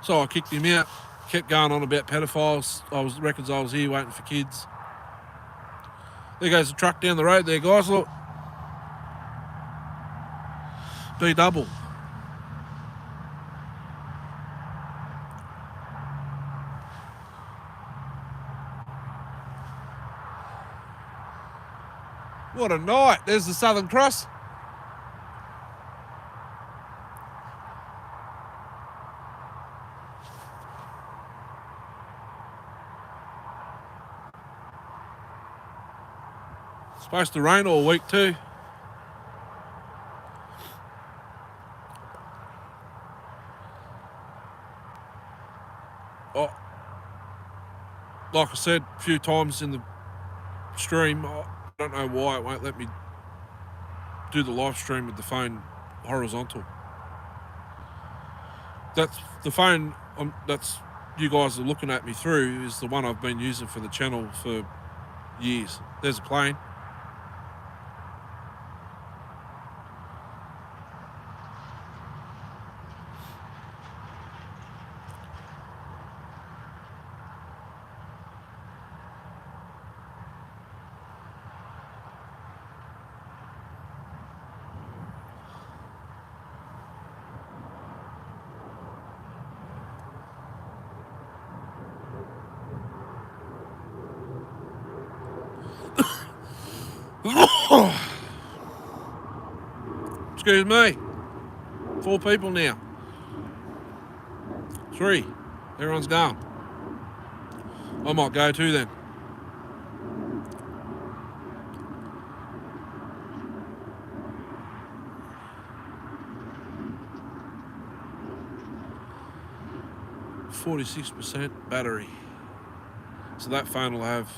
So I kicked him out. Kept going on about pedophiles. Reckons I was here waiting for kids. There goes the truck down the road there, guys. Look. B double. What a night. There's the Southern Cross. It's supposed to rain all week too. Oh, like I said a few times in the stream, I don't know why it won't let me do the live stream with the phone horizontal. That's the phone that's you guys are looking at me through is the one I've been using for the channel for years. There's a plane. Excuse me. 4 people now. 3. Everyone's gone. I might go too then. %46 battery. So that phone will have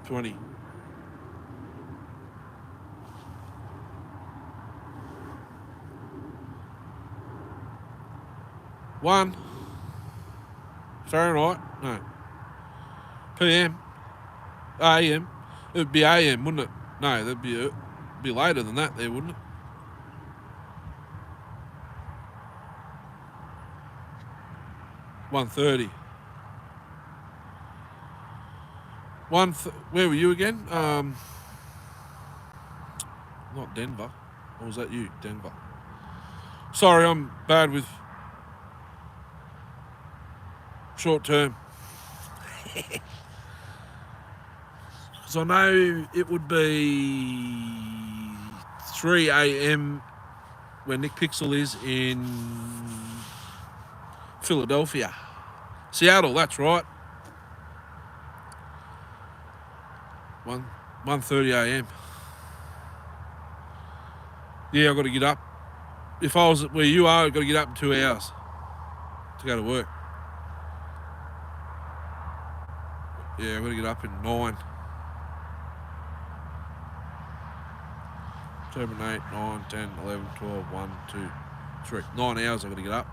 20. One Fahrenheit, no, PM, AM, it would be AM, wouldn't it? No, that'd be later than that there, wouldn't it? $130. Where were you again? Not Denver. Or was that you, Denver? Sorry, I'm bad with short term. Because I know it would be 3 a.m. where Nick Pixel is in Philadelphia. Seattle, that's right. 1:30 a.m. Yeah, I've got to get up. If I was where you are, I've got to get up in 2 hours to go to work. Yeah, I've got to get up in 9. 7, 8, 9, 10, 11, 12, 1, 2, 3. 9 hours I've got to get up.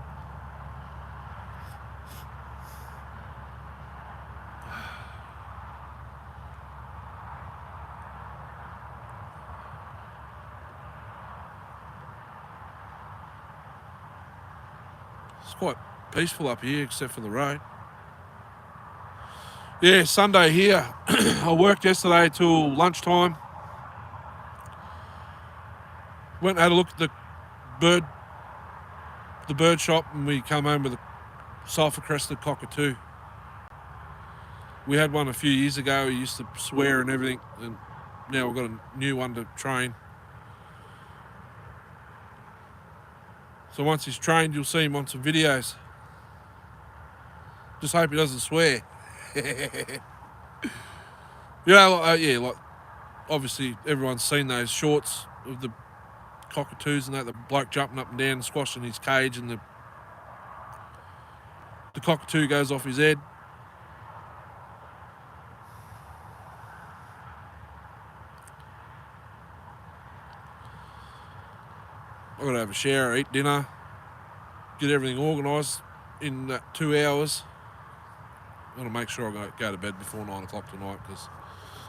It's quite peaceful up here except for the road. Yeah, Sunday here. I worked yesterday till lunchtime. Went and had a look at the bird shop, and we come home with a sulphur-crested cockatoo. We had one a few years ago. He used to swear and everything, and now we've got a new one to train. So once he's trained, you'll see him on some videos. Just hope he doesn't swear. Yeah, like obviously everyone's seen those shorts of the cockatoos and that, the bloke jumping up and down and squashing his cage, and the cockatoo goes off his head. I've got to have a shower, eat dinner, get everything organised in that 2 hours. I'm going to make sure I go to bed before 9 o'clock tonight, because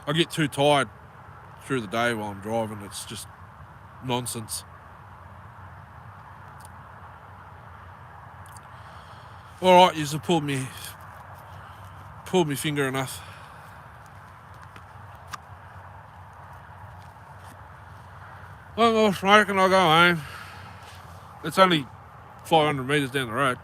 I get too tired through the day while I'm driving. It's just nonsense. All right, you've pulled me finger enough. Well, I reckon I'll go home. It's only 500 metres down the road.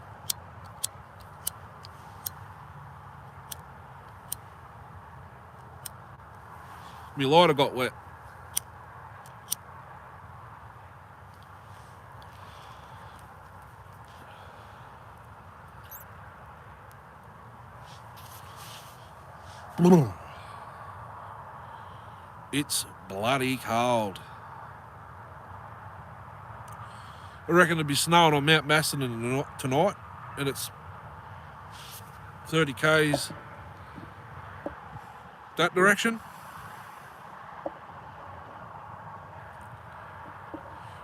My lighter got wet. It's bloody cold. I reckon it'll be snowing on Mount Macedon tonight, and it's 30 k's that direction.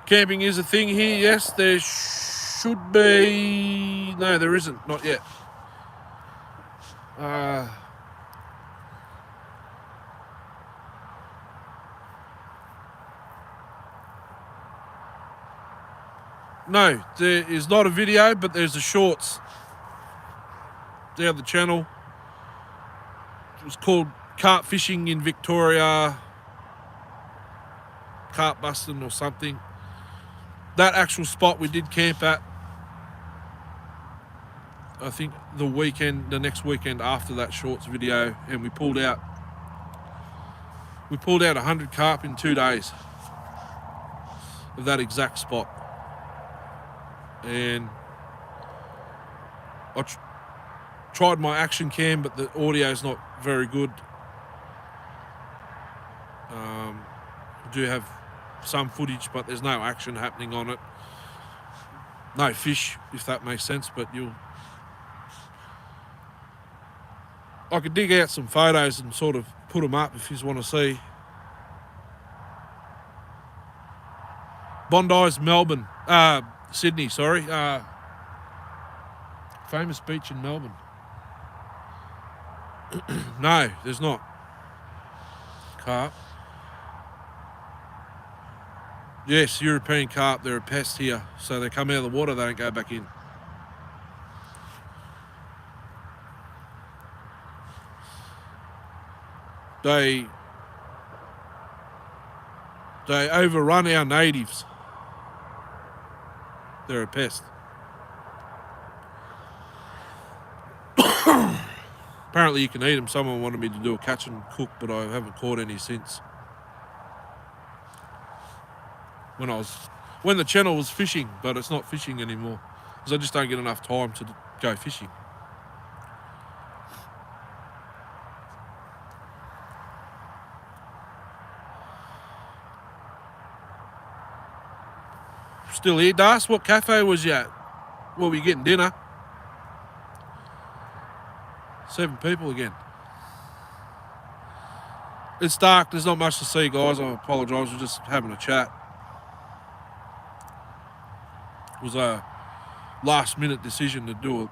Camping is a thing here, yes. There should be... No, there isn't, not yet. No, there is not a video, but there's the shorts down the channel. It was called Carp Fishing in Victoria, Carp Busting or something. That actual spot we did camp at, I think the next weekend after that shorts video, and we pulled out 100 carp in 2 days of that exact spot. And I tried my action cam, but the audio's not very good. I do have some footage, but there's no action happening on it. No fish, if that makes sense, but I could dig out some photos and sort of put them up if you want to see. Bondi's Melbourne. Sydney, sorry. Famous beach in Melbourne. No, there's not. Carp. Yes, European carp, they're a pest here. So they come out of the water, they don't go back in. They overrun our natives. They're a pest. Apparently you can eat them. Someone wanted me to do a catch and cook, but I haven't caught any since. When the channel was fishing, but it's not fishing anymore, because I just don't get enough time to go fishing. Still here, Das? What cafe was you at? Were we getting dinner? 7 people again. It's dark, there's not much to see, guys. I apologise, we're just having a chat. It was a last minute decision to do it.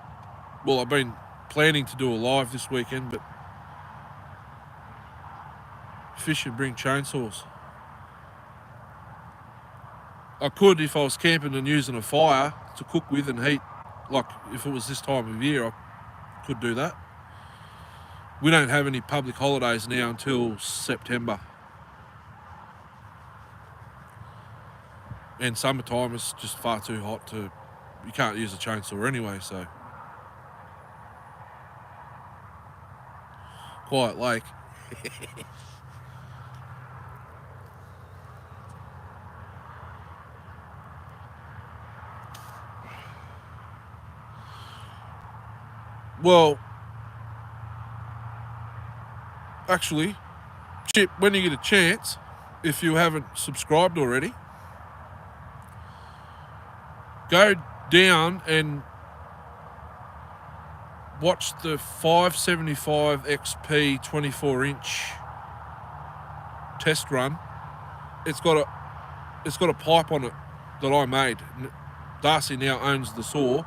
Well, I've been planning to do a live this weekend, but fish and bring chainsaws. I could, if I was camping and using a fire to cook with and heat, like if it was this time of year, I could do that. We don't have any public holidays now until September. And summertime is just far too hot you can't use a chainsaw anyway, so. Quiet Lake. Well, actually, Chip, when you get a chance, if you haven't subscribed already, go down and watch the 575 XP 24-inch test run. It's got a pipe on it that I made. Darcy now owns the saw,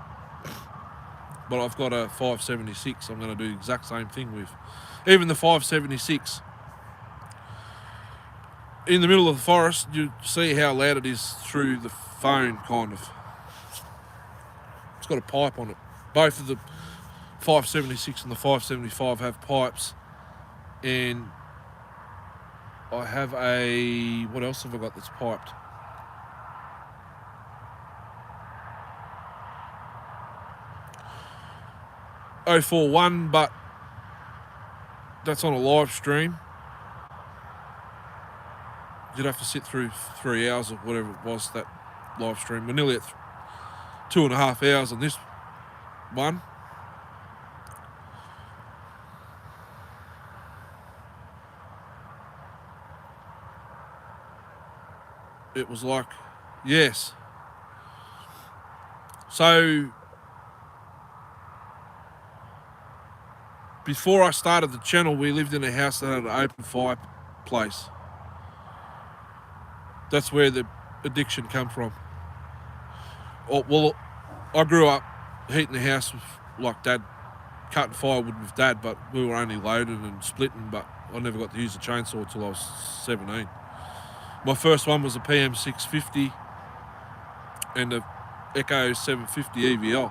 but I've got a 576 I'm going to do the exact same thing with. Even the 576, in the middle of the forest, you see how loud it is through the phone, kind of. It's got a pipe on it. Both of the 576 and the 575 have pipes, and I have a, what else have I got that's piped? .041, but that's on a live stream. You'd have to sit through 3 hours or whatever it was, that live stream. We're nearly at 2.5 hours on this one. It was like, yes. So before I started the channel, we lived in a house that had an open fireplace. That's where the addiction came from. Well, I grew up heating the house with, like, Dad, cutting firewood with Dad, but we were only loading and splitting, but I never got to use a chainsaw until I was 17. My first one was a PM 650 and a Echo 750 EVL.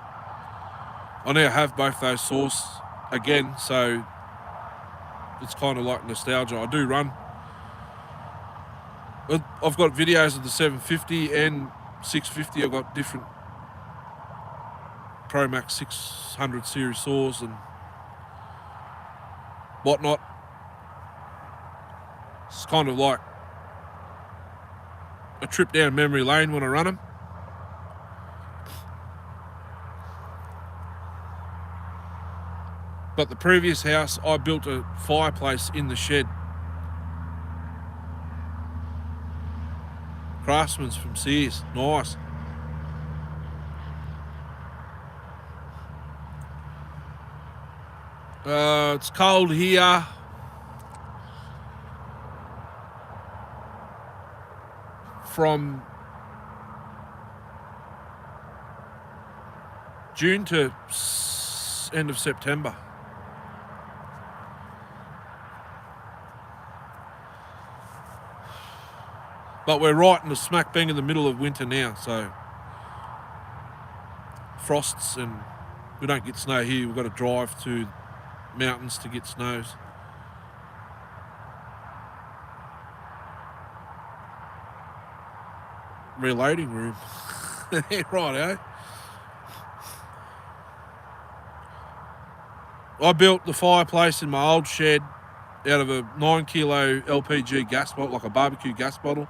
I now have both those saws again, so it's kind of like nostalgia. I do run. I've got videos of the 750 and 650. I've got different Pro Max 600 series saws and whatnot. It's kind of like a trip down memory lane when I run them. But the previous house, I built a fireplace in the shed. Craftsman's from Sears, nice. It's cold here. From June to end of September. But we're right in the smack bang in the middle of winter now, so frosts, and we don't get snow here. We've got to drive to mountains to get snows. Reloading room. Right, I built the fireplace in my old shed out of a 9 kilo LPG gas bottle, like a barbecue gas bottle.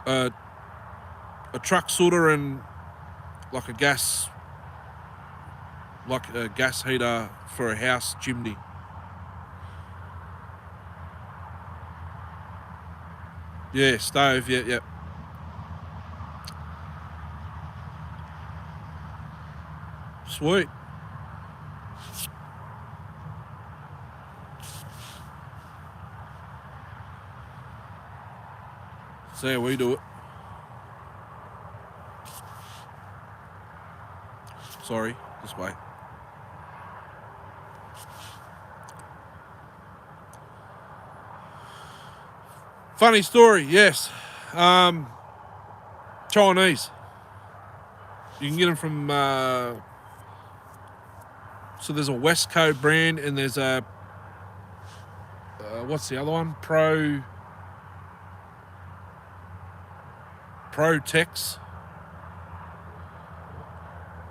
A truck sooter and like a gas heater for a house chimney. Yeah, stove, yeah. Sweet. That's how we do it. Sorry, this way. Funny story, yes. Chinese. You can get them from, so there's a Westco brand and there's a, what's the other one? Protex.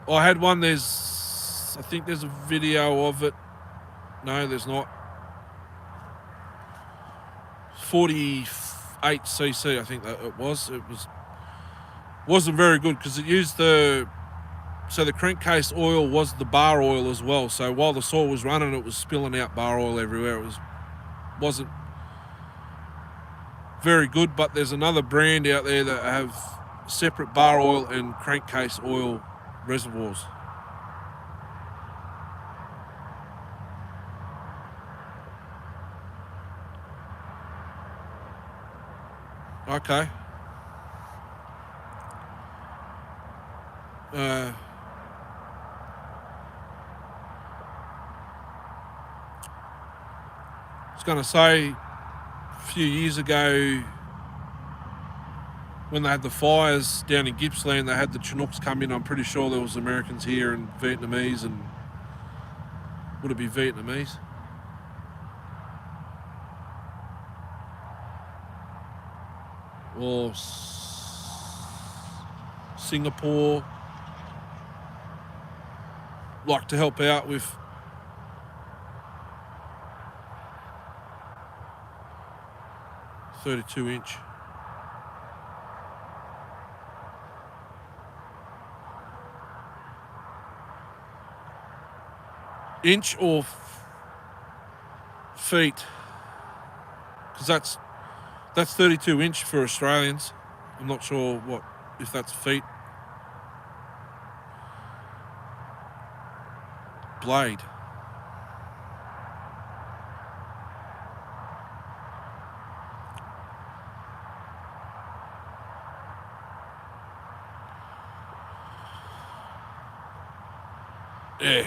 I had one, I think there's a video of it. No, there's not. 48cc, I think that it was. Wasn't very good because it used the crankcase oil was the bar oil as well. So while the saw was running, it was spilling out bar oil everywhere. Wasn't very good, but there's another brand out there that have separate bar oil and crankcase oil reservoirs. Okay. I was going to say, a few years ago, when they had the fires down in Gippsland, they had the Chinooks come in. I'm pretty sure there was Americans here and Vietnamese, and would it be Vietnamese? Or Singapore, like to help out with .32 inch. Inch or feet? Because that's 32 inch for Australians. I'm not sure if that's feet. Blade. Yeah.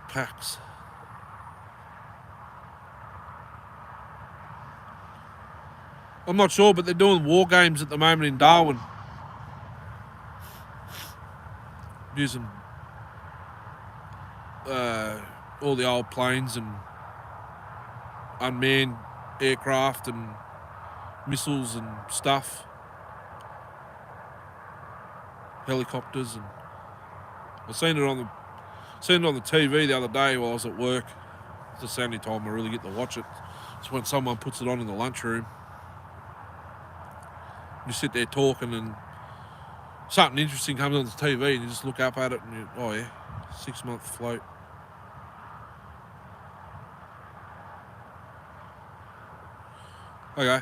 Packs. I'm not sure, but they're doing war games at the moment in Darwin. Using all the old planes and unmanned aircraft and missiles and stuff. Helicopters, and I seen it on the TV the other day while I was at work. It's the only time I really get to watch it. It's when someone puts it on in the lunchroom. You sit there talking and something interesting comes on the TV and you just look up at it and you, oh yeah, 6-month float. Okay.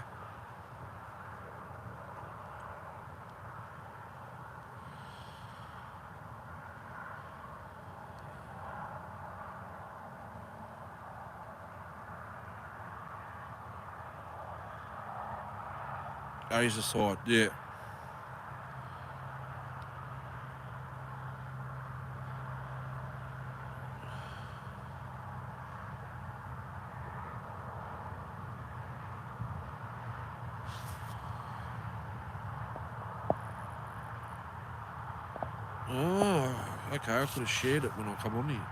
Asia side, yeah. Oh, okay, I could have shared it when I come on here.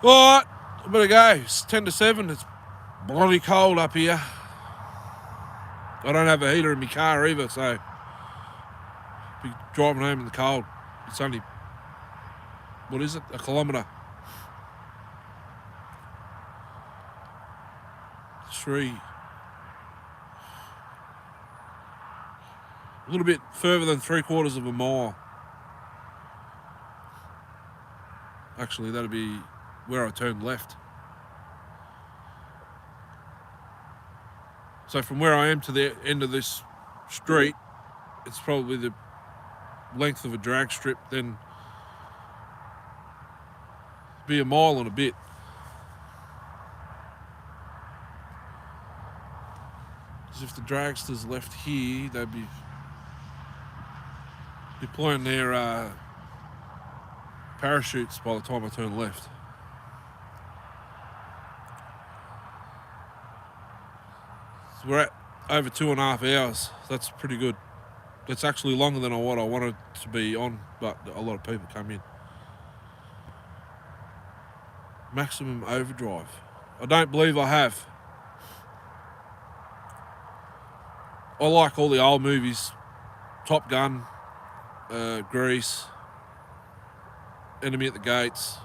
Alright, I better go. It's 10 to 7. It's bloody cold up here. I don't have a heater in my car either, so I'll be driving home in the cold. It's only, what is it, a kilometre? 3. A little bit further than 3/4 of a mile. Actually, that'll be where I turned left. So from where I am to the end of this street, it's probably the length of a drag strip, then be a mile and a bit. Because if the dragsters left here, they'd be deploying their parachutes by the time I turn left. So we're at over 2.5 hours. That's pretty good. That's actually longer than what I wanted to be on, but a lot of people come in. Maximum overdrive. I don't believe I have. I like all the old movies. Top Gun, Grease, Enemy at the Gates,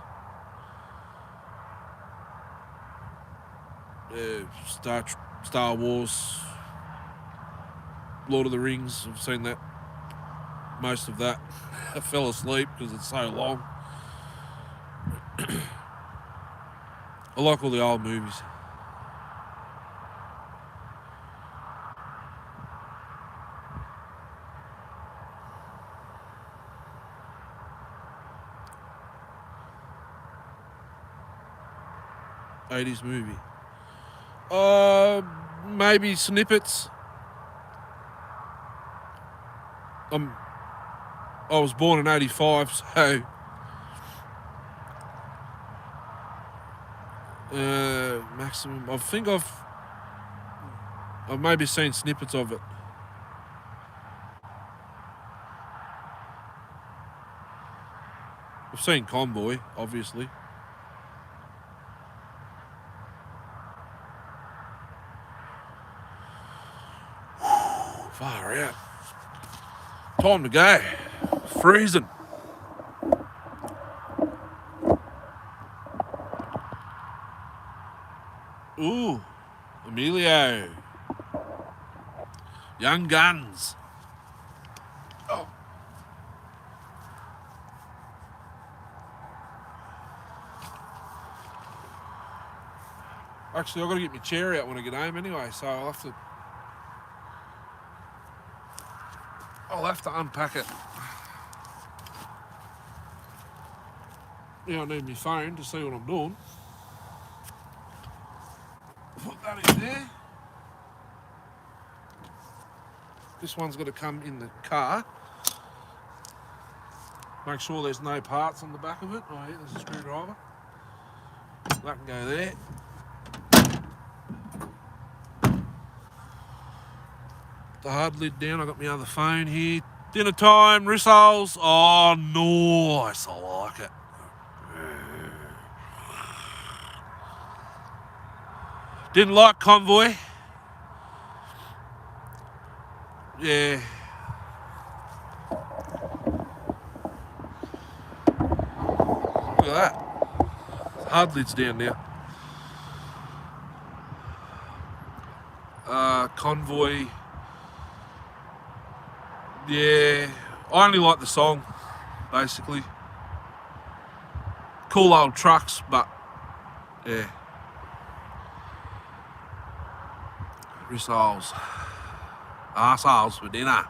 Star Wars, Lord of the Rings. I've seen that, most of that. I fell asleep because it's so long. I like all the old movies. '80s movie. Maybe snippets. I was born in '85, so maximum. I think I've maybe seen snippets of it. I've seen Convoy, obviously. Far out. Time to go. Freezing. Ooh, Emilio. Young Guns. Oh. Actually, I've got to get my chair out when I get home anyway, so I'll have to unpack it. Yeah, I need my phone to see what I'm doing. Put that in there. This one's got to come in the car. Make sure there's no parts on the back of it. Oh yeah, there's a screwdriver. That can go there. The hard lid down. I got my other phone here. Dinner time, rissoles. Oh, nice. I like it. Didn't like Convoy. Yeah. Look at that. Hard lid's down now. Convoy. Yeah. I only like the song, basically. Cool old trucks, but yeah. Rissoles. Arseholes for dinner.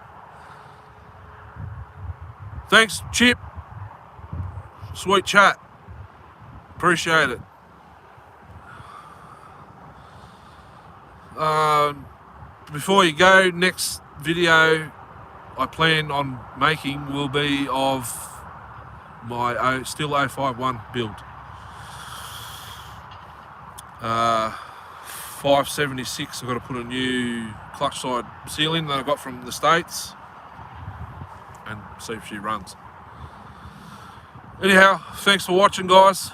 Thanks, Chip. Sweet chat. Appreciate it. Before you go, next video I plan on making will be of my still 051 build. 576, I've got to put a new clutch side seal in that I got from the States and see if she runs. Anyhow, thanks for watching, guys.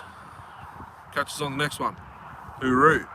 Catch us on the next one. Hooroo.